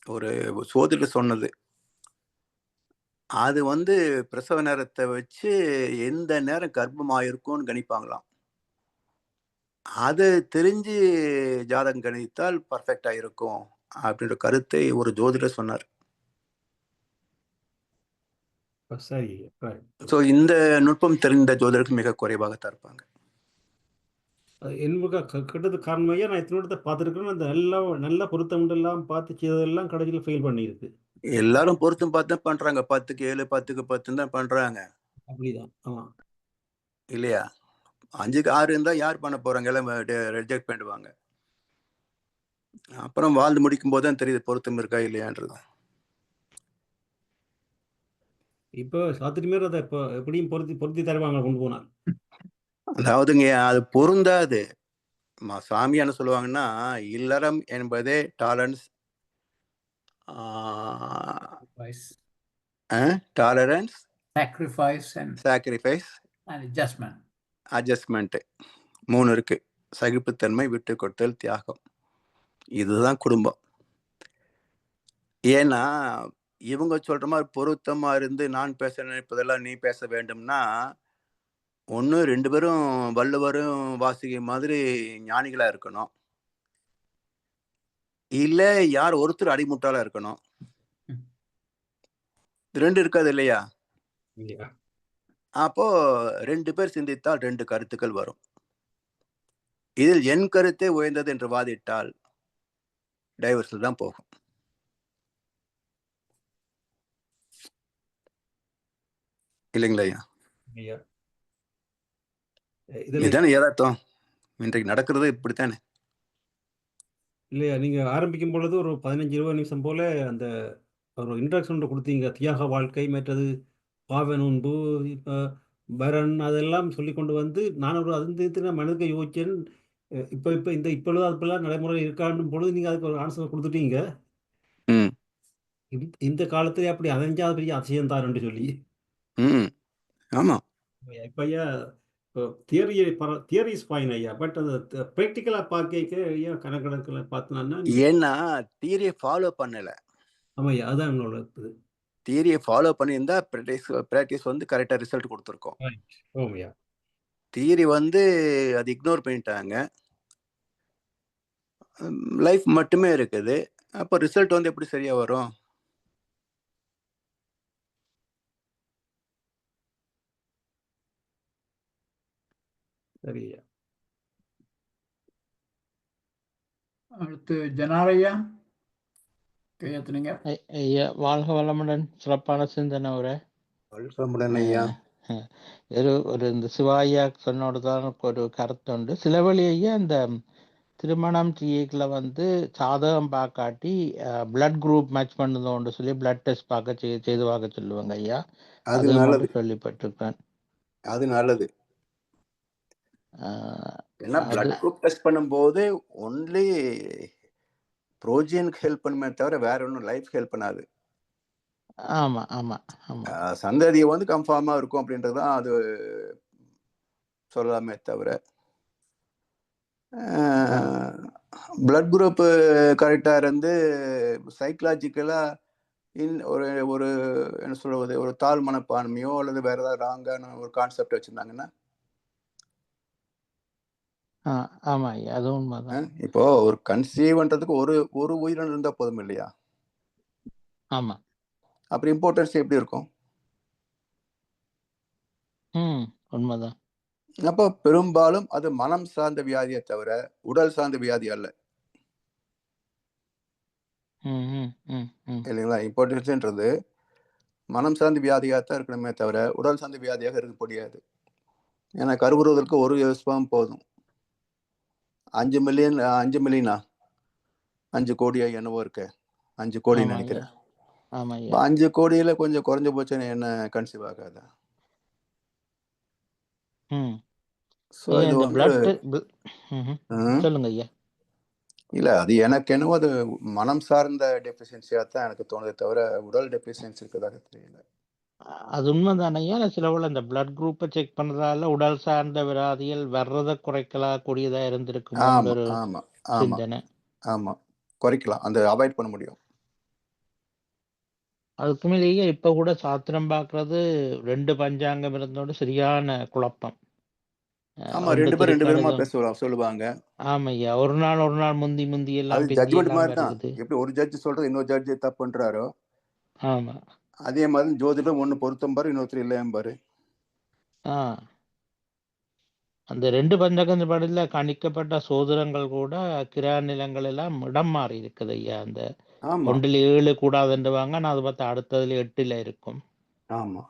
ஒரு சோதிடர் சொன்னது. அது வந்து பிரசவ நேரத்த வச்சு எந்த நேரம் கர்ப்பமாயிருக்கும்னு கணிப்பாங்களாம். அது தெரிஞ்சு ஜாதகம் கணித்தால் பர்ஃபெக்டா இருக்கும் அப்படின்ற கருத்தை ஒரு ஜோதிடர் சொன்னார்.
சரி. right.
ஸோ இந்த நுட்பம் தெரிந்த ஜோதிடர்கள் மிக குறைவாகத்தான் இருப்பாங்க.
அது எனக்கு கெட்டது காரணம் ஐயா, நான் இத்தனை பார்த்துருக்கேன். அந்த நல்ல பொருத்தம் எல்லாம் பார்த்து செய்ததெல்லாம் கடைசியில் ஃபெயில் பண்ணியிருக்கு.
எல்லாரும் பொருத்தம் பார்த்து தான் பண்றாங்க. 10க்கு 7, 10க்கு 10 தான் பண்றாங்க
அப்படிதான். ஆமா.
இல்லையா? 5க்கு 6 இருந்தா யார் பண்ண போறாங்க? எல்லாம் ரிஜெக்ட் பண்ணிடுவாங்க. அப்புறம் வாழ்ந்து முடிக்கும் போது தான் தெரியுது பொருத்தம் இருக்கா இல்லையான்றது.
இப்போ சாத்திரமே அதை இப்போ எப்படியும் பொருத்தி தருவாங்க கொண்டு போனால்.
அதாவதுங்க அது பொருந்தாது. சாமி என்ன சொல்லுவாங்கன்னா, இல்லறம் என்பதே டாலரன்ஸ் டாலரன்ஸ் சாக்ரிஃபைஸ் அட்ஜஸ்ட்மெண்ட் 3 இருக்கு. சகிப்புத்தன்மை, விட்டு கொடுத்தல், தியாகம். இதுதான் குடும்பம். ஏன்னா இவங்க சொல்ற மாதிரி பொருத்தமா இருந்து நான் பேச நினைப்பதெல்லாம் நீ பேச வேண்டும்னா, ஒன்று 2 பேரும் வள்ளுவரும் வாசிகை மாதிரி ஞானிகளா இருக்கணும், இல்ல யார் ஒருத்தர் அடிமுட்டாளா இருக்கணும். 2 இருக்காது இல்லையா? அப்போ 2 பேர் சிந்தித்தால் 2 கருத்துக்கள் வரும். இதில் என் கருத்தே உயர்ந்தது என்று வாதிட்டால் டைவர்ஸில் தான் போகும். இல்லைங்களா ஐயா? இதுதானே யதார்த்தம். இன்றைக்கு நடக்கிறது இப்படித்தானே.
இல்லையா, நீங்க ஆரம்பிக்கும் பொழுது ஒரு 15-20 நிமிஷம் போல அந்த ஒரு இன்ட்ரடக்ஷன் கொடுத்தீங்க. தியாக வாழ்க்கை, மற்றது பாவ நோன்பு, இப்போ பரன், அதெல்லாம் சொல்லி கொண்டு வந்து நான் ஒரு அது மனதுக்கு யோசிச்சேன். இப்போ இப்பொழுது அதுப்பெல்லாம் நடைமுறை இருக்கான்னு பொழுது நீங்க அதுக்கு ஒரு ஆன்சர் கொடுத்துட்டீங்க. இந்த காலத்துல அப்படி அதைஞ்சாவது பெரிய அதிசயம் தான் என்று சொல்லி.
ஆமா.
இப்ப ஐயா தியரி இஸ் ஃபைன் ஐயா, பட் அந்த ப்ராக்டிக்கலா பார்க்க ஐயா கணக்கணக்கில் பார்த்தோம்னா,
ஏன்னா தியரியை ஃபாலோ பண்ணல.
ஆமா ஐயா, அதான் என்னோட இது.
தியரியை ஃபாலோ பண்ணியிருந்தா ப்ராக்டிஸ் வந்து கரெக்டா ரிசல்ட் கொடுத்துருக்கோம்.
ஓமையா,
தியரி வந்து அது இக்னோர் பண்ணிட்டாங்க. லைஃப் மட்டுமே இருக்குது. அப்போ ரிசல்ட் வந்து எப்படி சரியா வரும்?
சரியா.
அடுத்து ஜனாரையா கேட்குறீங்க.
ஐயா வாழ்க வளமுடன். சிறப்பான சிந்தனை உரை.
ஐயா
ஒரு இந்த சிவாயா சொன்னோடு தான் ஒரு கருத்து உண்டு. சில வழி ஐயா இந்த திருமணம் டிஏக்ல வந்து சாதகம் பார்க்காட்டி பிளட் குரூப் மேட்ச் பண்ணுதோன்னு சொல்லி பிளட் டெஸ்ட் பார்க்க செய்து பார்க்க சொல்லுவாங்க ஐயா.
அது நல்லது,
கேள்விப்பட்டிருக்கேன்.
அது நல்லது. ஏன்னா பிளட் குரூப் டெஸ்ட் பண்ணும்போது ஒன்லி ப்ரோஜினுக்கு ஹெல்ப் பண்ணுமே தவிர வேற ஒன்றும் லைஃப் ஹெல்ப் பண்ணாது.
ஆமா ஆமா ஆமா.
சந்ததியை வந்து கன்ஃபார்மா இருக்கும் அப்படின்றதான் அது சொல்லலாமே தவிர பிளட் குரூப் கரெக்டா இருந்து சைக்கலாஜிக்கலா ஒரு ஒரு என்ன சொல்றது, ஒரு தாழ் மனப்பான்மையோ அல்லது வேற ஏதாவது ராங்கான ஒரு கான்செப்ட் வச்சிருந்தாங்கன்னா,
ஆமா ஐயா, அது உண்மைதான்.
இப்போ ஒரு கன்சீவ்ன்றதுக்கு ஒரு உயிரினம் இருந்தா போதும் இல்லையா?
ஆமா.
அப்புறம் இம்பார்ட்டன்ஸ் எப்படி இருக்கும்?
உண்மைதான்.
அப்போ பெரும்பாலும் அது மனம் சார்ந்த வியாதியை தவிர உடல் சார்ந்த வியாதி அல்ல, இல்லைங்களா? இம்பார்ட்டன்ஸ்ன்றது மனம் சார்ந்த வியாதியாக தான் இருக்கணுமே தவிர உடல் சார்ந்த வியாதியாக இருக்க முடியாது. ஏன்னா கருவுறுவதற்கு ஒரு ஸ்பெர்ம் போதும். 5 மில்லியனா 5 கோடியா என்னவோ இருக்கு, 5 கோடி நினைக்கிறேன். 5 கோடியில கொஞ்சம் குறைஞ்ச போச்சு என்ன கன்சீவ் ஆகாதா?
சொல்லுங்க ஐயா.
இல்ல, அது எனக்கு என்னவோ அது மனம் சார்ந்த டெபிஷியன்சியா தான் எனக்கு தோணுதே தவிர உடல் டெபிஷியன்சி இருக்கிறதாக தெரியல.
அது உண்மைதானையா. சிலவுல இந்த பிளட் குரூப்பை செக் பண்றதால உடல் சார்ந்த வியாதிகள் வர்றதை குறைக்கலாம் கூடியதா இருந்திருக்கும். சிந்தனை.
ஆமா, குறைக்கலாம், அந்த அவாய்ட் பண்ண முடியும்.
அதுக்கு மேலேயே இப்ப கூட சாத்திரம் பார்க்கறது 2 பஞ்சாங்கம் இருந்தோட சரியான குழப்பம்.
ஆமா,
ஒன்று
2 பேரும் 2 விதமா
திருக்கணிதம்.
சொல்லுவாங்க.
ஆமையா, ஒரு நாள் முந்தி
அது
எல்லாம் பெரிய
ஜட்ஜ்மெண்ட்
எல்லாம்
மாதிரி தான்.
வருகுது.
எப்படி ஒரு ஜட்ஜ் சொல்றது இன்னொரு ஜட்ஜ் தப்புன்றாரோ,
ஆமா.
அதே மாதிரி ஜோதிடம் ஒண்ணு பொருத்தம் பாரு, இன்னொருத்தர் இல்லையாம் பாரு.
ஆ அந்த 2 பஞ்சகஞ்ச கணிக்கப்பட்ட சோதனங்கள் கூட கிரக நிலங்கள் எல்லாம் இடம் மாறி இருக்குது ஐயா. அந்த
ஆமா
1ல் 7 கூடாதுன்றவாங்க, நான் அது பார்த்தா அடுத்ததுல 8ல் இருக்கும்.
ஆமா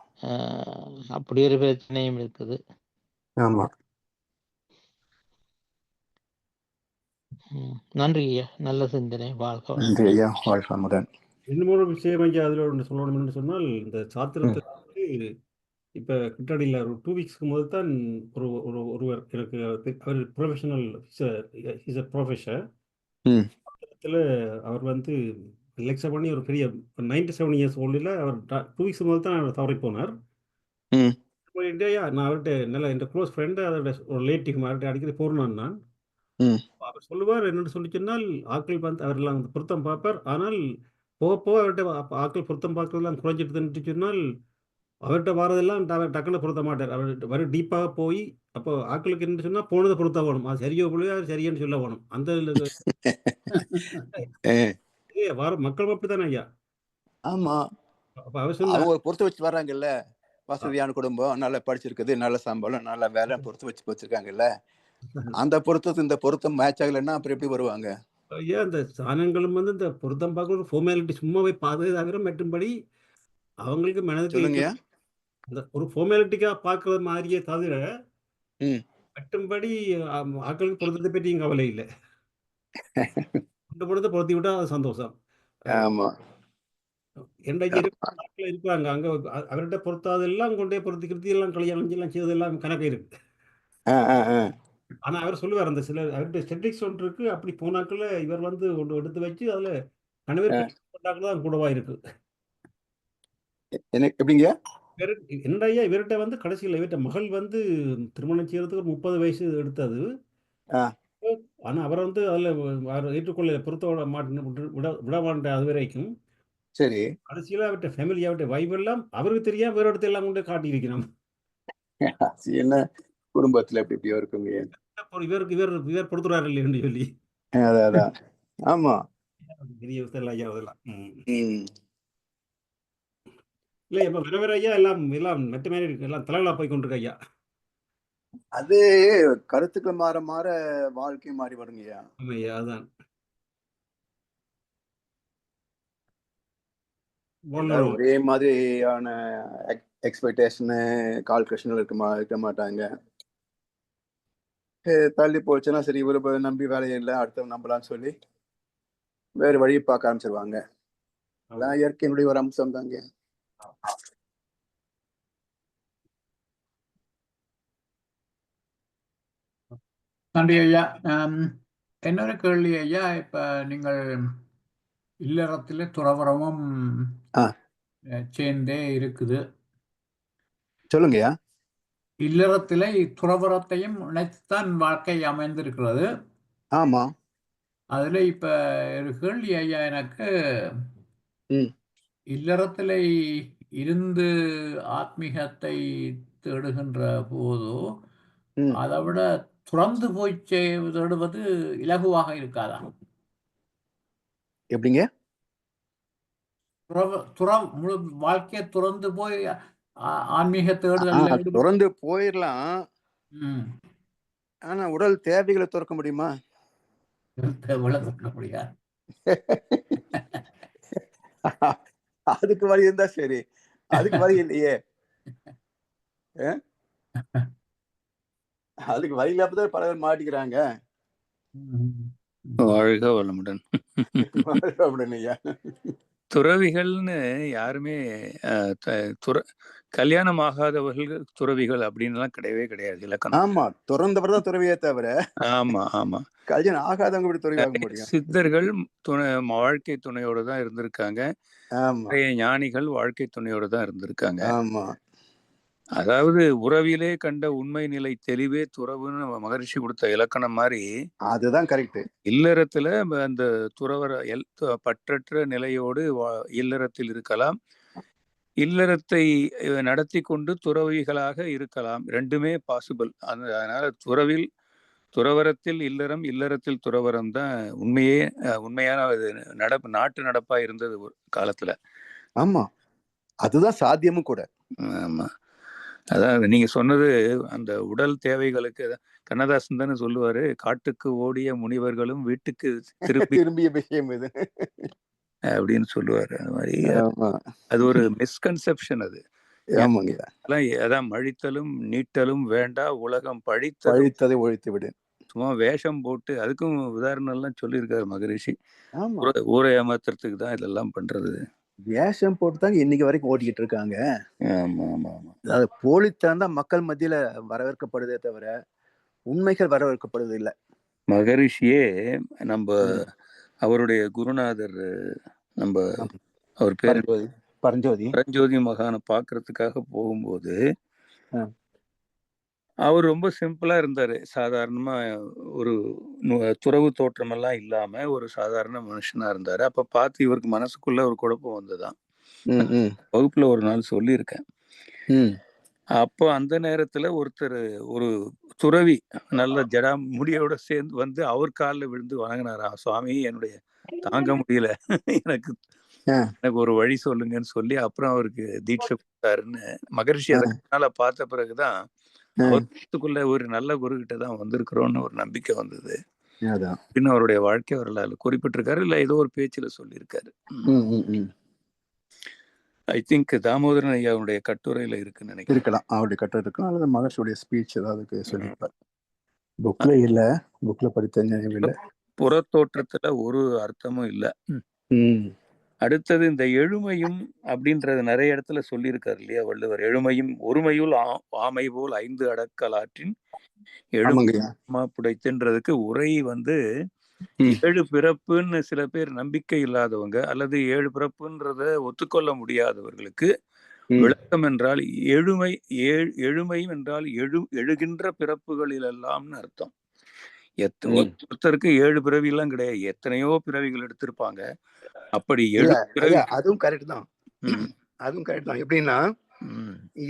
அப்படி ஒரு பிரச்சனையும் இருக்குது.
ஆமா.
நன்றி ஐயா, நல்ல சிந்தனை. வாழ்க
நன்றி
வளமுடன்.
ஐயா, வாழ்க வளமுடன்.
இன்னும் ஒரு விஷயம் ஐயா அதில் ஒன்று சொல்லணும்னு சொன்னால், இந்த சாத்திரத்திற்கு இப்போ கிட்டடியில் ஒரு 2 வீக்ஸ்க்கு முதல் தான் ஒருவர் எனக்கு அவர் ப்ரொஃபஷனல் இஸ் அ ப்ரொஃபஸர்.
ம்
அவர் வந்து லெக்சர் பண்ணி ஒரு பெரிய 97 இயர்ஸ் ஓல்டில் அவர் 2 வீக்ஸ் முதல் தான் அவர் தவறி போனார்.
ம்
இந்தியா நான் அவர்கிட்ட நல்ல என் க்ளோஸ் ஃப்ரெண்டு, அதோட ஒரு ரிலேட்டிவ் அவர்கிட்ட அடிக்கடி போனான் நான்.
ம்
அவர் சொல்லுவார் என்னென்னு சொல்லி சொன்னால், ஆட்கள் வந்து அவரெல்லாம் வந்து பொருத்தம் பார்ப்பார். ஆனால் போக போக அவர்கிட்ட ஆட்கள் பொருத்தம் பார்க்கறதெல்லாம் குறைஞ்சிட்டுதுன்னு சொன்னால், அவர்கிட்ட வரதெல்லாம் டக்குன்னு பொருத்த மாட்டார். அவர் வர டீப்பாக போய் அப்போ ஆட்களுக்கு என்ன சொன்னா போனதை பொருத்த வேணும். அது சரியோ பிள்ளையோ அது சரியான்னு சொல்ல வேணும். அந்த வர மக்கள் அப்படித்தானே ஐயா.
ஆமா,
அப்ப அவர் சொன்ன
அவங்க பொறுத்து வச்சு வர்றாங்கல்ல. வசதியான குடும்பம், நல்லா படிச்சிருக்குது, நல்ல சம்பளம், நல்ல வேலை பொறுத்து வச்சு வச்சிருக்காங்கல்ல. அந்த பொருத்தத்து இந்த பொருத்தம் மேட்ச் ஆகலைன்னா அப்புறம் எப்படி வருவாங்க?
ஐயா இந்த சாணங்களும் வந்து இந்த பொருத்தம் பார்க்க ஒரு ஃபார்மாலிட்டி சும்மாவே பார்த்ததே தவிர மற்றும்படி அவங்களுக்கு மனதுக்கு
சொல்லுங்கய்யா.
அந்த ஒரு ஃபார்மாலிட்டிக்கா பார்க்கறது மாதிரியே தவிர
ம்
மற்றும்படி ஆட்களுக்கு பொருத்தத்தை பற்றியும் கவலை இல்லை. பொருத்த பொருத்தி விட்டா அது சந்தோஷம்.
ஆமா
இன்றைக்கு இருக்காங்க அங்க அவர்கிட்ட பொருத்தாதெல்லாம் கொண்டே பொருத்தி கிருத்தி எல்லாம் கல்யாணம் எல்லாம் செய்வதெல்லாம் கணக்கு இருக்கு. ஆனா அவர் சொல்லுவார் அந்த சில அவர்கிட்ட ஸ்டெட்டிக்ஸ் ஒன்று இருக்கு. அப்படி போனாக்கள் இவர் வந்து ஒன்று எடுத்து வச்சு அதுல கணவர் தான் கூடவா இருக்கு.
எப்படிங்க?
என்னடையா இவர்கிட்ட வந்து கடைசியில் இவர்கிட்ட மகள் வந்து திருமணம் செய்யறதுக்கு ஒரு 30 வயசு எடுத்தது. ஆனா அவர் வந்து அதுல ஏற்றுக்கொள்ள பொருத்த விட அது வரைக்கும்.
சரி.
கடைசியில அவர்கிட்ட ஃபேமிலி அவர்கிட்ட வைஃப் எல்லாம் அவருக்கு தெரியாம வேற இடத்துல எல்லாம் கொண்டு காட்டி இருக்கிறோம்.
என்ன குடும்பத்துல எப்படி இப்படியோ இருக்குங்க.
இவர் பொறுத்துறாரு இல்லைன்னு சொல்லி.
அதான் ஆமா
பெரிய விஷயம் ஐயா அதெல்லாம். இல்லை இப்ப வர வர ஐயா எல்லாம் எல்லாம் மெத்த மாதிரி இருக்கு. எல்லாம் தலைகளா போய் கொண்டிருக்கு ஐயா.
அது கருத்துக்கள் மாற மாற வாழ்க்கை மாறி வருங்கய்யா.
ஐயா அதான்
ஒரே மாதிரியான எக்ஸ்பெக்டேஷனு கால்குலேஷன் இருக்க மாட்டாங்க. தள்ளி போச்சுன்னா சரி இவரு நம்பி வேலையில்லை அடுத்த நம்பலான்னு சொல்லி வேறு வழியை பார்க்க ஆரம்பிச்சிருவாங்க. அதான் இயற்கையினுடைய ஒரு அம்சம் தாங்க.
நன்றி ஐயா. இன்னொரு கேள்வி ஐயா, இப்ப நீங்கள் இல்லறத்துல துறவரமும் சேர்ந்தே இருக்குது.
சொல்லுங்கய்யா.
இல்லறத்தில துறவரத்தையும் இணைத்துத்தான் வாழ்க்கை அமைந்திருக்கிறது.
ஆமா.
அதுல இப்ப ஒரு கேள்வி ஐயா எனக்கு, இல்லறத்தில இருந்து ஆத்மீகத்தை தேடுகின்ற போது அதை விட துறந்து போய் தேடுவது இலகுவாக இருக்காதா?
எப்படிங்க?
முழு வாழ்க்கையை துறந்து போய் ஆன்மீக தேடுதல்
துறந்து போயிடலாம். ஆனா உடல் தேவைகளை துறக்க முடியுமா?
துறக்க முடியாது.
அதுக்கு வழி இருந்தா சரி, அதுக்கு வழி இல்லையே. அதுக்கு வழி இல்லாமதான் பல பேர் மாட்டிக்கிறாங்க.
வாழ்க வளமுடன். துறவிகள்னு யாருமே கல்யாணம் ஆகாதவர்கள் துறவிகள் அப்படின்லாம் கிடையவே கிடையாது இலக்கணம்.
ஆமா, துறந்தவர் தான் துறவியே தவிர.
ஆமா ஆமா,
கல்யாணம் ஆகாதவங்க இப்படி துறவியாக முடியும்.
சித்தர்கள் வாழ்க்கை துணையோட தான் இருந்திருக்காங்க. ஞானிகள் வாழ்க்கை துணையோட தான் இருந்திருக்காங்க.
ஆமா,
அதாவது உறவிலே கண்ட உண்மை நிலை தெளிவே துறவுன்னு மகரிஷி கொடுத்த இலக்கணம் மாதிரி.
அதுதான் கரெக்ட்.
இல்லறத்துல அந்த துறவர பற்றற்ற நிலையோடு இல்லறத்தில் இருக்கலாம். இல்லறத்தை நடத்தி கொண்டு துறவிகளாக இருக்கலாம். 2மே பாசிபிள். அதனால துறவரத்தில் இல்லறம், இல்லறத்தில் துறவரம் தான் உண்மையான நாட்டு நடப்பா இருந்தது ஒரு காலத்துல.
ஆமா, அதுதான் சாத்தியமும் கூட.
ஆமா, அதான் நீங்க சொன்னது அந்த உடல் தேவைகளுக்கு. கண்ணதாசன் தானே சொல்லுவாரு, காட்டுக்கு ஓடிய முனிவர்களும் வீட்டுக்கு
திரும்பிய விஷயம் இது
அப்படின்னு சொல்லுவாரு. அது மாதிரி
ஆமா,
அது ஒரு மிஸ்கன்செப்ஷன். அது
ஆமாங்க.
அதான் மழித்தலும் நீட்டலும் வேண்டா உலகம்
பழித்ததை ஒழித்து விடு.
சும்மா வேஷம் போட்டு, அதுக்கும் உதாரணம் எல்லாம் சொல்லியிருக்காரு மகரிஷி.
ஆமா,
ஊரை ஏமாத்துறதுக்கு தான் இதெல்லாம் பண்றது.
வேஷம் போட்டு தாங்க இன்னைக்கு வரைக்கும் ஓட்டிக்கிட்டு இருக்காங்க.
ஆமா ஆமா ஆமா.
அதாவது போலித்தனம் தான் மக்கள் மத்தியில வரவேற்கப்படுதே தவிர உண்மைகள் வரவேற்கப்படுவது இல்லை.
மகரிஷியே நம்ம அவருடைய குருநாதர், நம்ம அவர் பேர் பரஞ்சோதி மகானை பாக்குறதுக்காக போகும்போது அவர் ரொம்ப சிம்பிளா இருந்தாரு. சாதாரணமா ஒரு துறவு தோற்றம் எல்லாம் இல்லாம ஒரு சாதாரண மனுஷனா இருந்தாரு. அப்ப பார்த்து இவருக்கு மனசுக்குள்ள ஒரு குழப்பம் வந்துதான். வகுப்புல ஒரு நாள் சொல்லியிருக்கேன். அப்போ அந்த நேரத்துல ஒருத்தர், ஒரு துறவி, நல்ல ஜடா முடியோட சேர்ந்து வந்து அவர் காலில் விழுந்து வணங்கினாராம். சுவாமி, என்னுடைய தாங்க முடியல, எனக்கு ஒரு வழி சொல்லுங்கன்னு சொல்லி அப்புறம் அவருக்கு தீட்சை கொடுத்தாருன்னு மகரிஷி அதனால பார்த்த பிறகுதான் அவருக்குள்ள ஒரு நல்ல குரு கிட்ட தான் வந்திருக்கிறோம்னு ஒரு நம்பிக்கை வந்தது. இன்னும் அவருடைய வாழ்க்கை வரலாறு குறிப்பிட்டிருக்காரு, இல்ல ஏதோ ஒரு பேச்சுல சொல்லியிருக்காரு. ஐ திங்க் தாமோதரன் ஐயாவுடைய கட்டுரையில இருக்குன்னு நினைக்கிறேன்.
இருக்கலாம், அவருடைய கட்டுரை இருக்கலாம், அல்லது மகர்ஷியுடைய ஸ்பீச் ஏதாவது சொல்லியிருப்பார். புக்ல இல்ல, புக்ல படித்த நினைவில்.
புறத்தோற்றத்துல ஒரு அர்த்தமும் இல்ல. அடுத்தது இந்த எழுமையும் அப்படின்றது நிறைய இடத்துல சொல்லியிருக்காரு இல்லையா வள்ளுவர். எழுமையும் ஒருமையுள் ஆமை போல் 5 அடக்கலாற்றின் எழுமா புடைத்துன்றதுக்கு உரை வந்து 7 பிறப்புன்னு சில பேர் நம்பிக்கை இல்லாதவங்க அல்லது 7 பிறப்புன்றத ஒத்துக்கொள்ள முடியாதவர்களுக்கு விளக்கம் என்றால் எழுமை என்றால் எழுகின்ற பிறப்புகளிலெல்லாம்னு அர்த்தம். ஒருத்தருக்கு 7 பிறவி எல்லாம் கிடையாது, எத்தனையோ பிறவிகள் எடுத்திருப்பாங்க. அப்படி
அதுவும் கரெக்ட் தான். அதுவும் கரெக்ட் தான். எப்படின்னா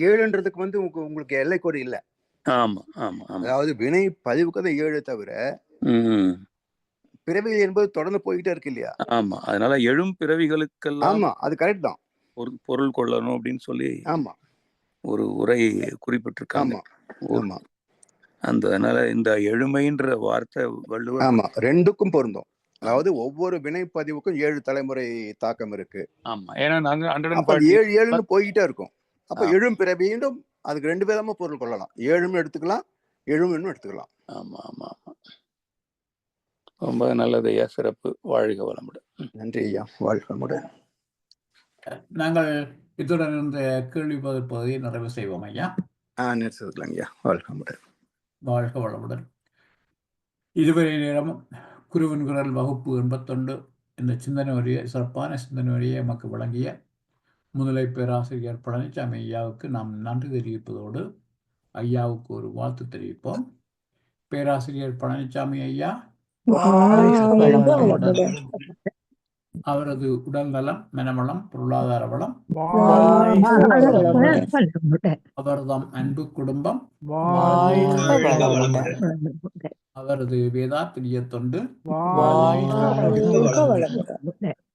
7ன்றதுக்கு வந்து உங்களுக்கு எல்லை கோடு இல்ல.
ஆமா ஆமா.
அதாவது வினை பதிவுக்கு தான் 7 தவிர பிறவிகள் என்பது தொடர்ந்து போய்கிட்டே இருக்கு இல்லையா?
ஆமா, அதனால எழும் பிறவிகளுக்கெல்லாம்
ஆமா, அது கரெக்ட் தான்.
ஒரு பொருள் கொள்ளணும் அப்படின்னு சொல்லி
ஆமா
ஒரு உரை குறிப்பிட்டிருக்காங்க.
ஆமா,
அதனால இந்த எழுமைன்ற வார்த்தை வள்ளுவர்
ஆமா 2க்கும் பொருந்தும். அதாவது ஒவ்வொரு வினை பதிவுக்கும் 7 தலைமுறை தாக்கம் இருக்கு.
ஆமா, ஏன்னா நாங்க
7 போய்கிட்டே இருக்கும். அப்ப எழும் பிறவியும் அதுக்கு 2 விதமா பொருள் கொள்ளலாம். 7 எடுத்துக்கலாம், எழும் எடுத்துக்கலாம்.
ஆமா ஆமா ஆமா. ரொம்ப நல்லது ஐயா, சிறப்பு. வாழ்க வளமுடன்.
நன்றி ஐயா, வாழ்க வளமுடன்.
நாங்கள் இத்துடன் இந்த கேள்வி பதில் பகுதியை நிறைவு செய்வோம் ஐயா.
நிறுத்திக்கலாம் ஐயா, வாழ்க வளமுடன்.
வாழ்க வளமுடன். இதுவரை நேரமும் குருவின் குரல் வகுப்பு 81 இந்த சிந்தனை வழியை, சிறப்பான சிந்தனை வழியை எமக்கு வழங்கிய முதுநிலை பேராசிரியர் பழனிசாமி ஐயாவுக்கு நாம் நன்றி தெரிவிப்பதோடு ஐயாவுக்கு ஒரு வாழ்த்து தெரிவிப்போம். பேராசிரியர் பழனிசாமி ஐயா அவரது உடல் நலம், மனவளம், பொருளாதார வளம், அவர்தம் அன்பு குடும்பம், அவரது வேதாத்திரிய தொண்டு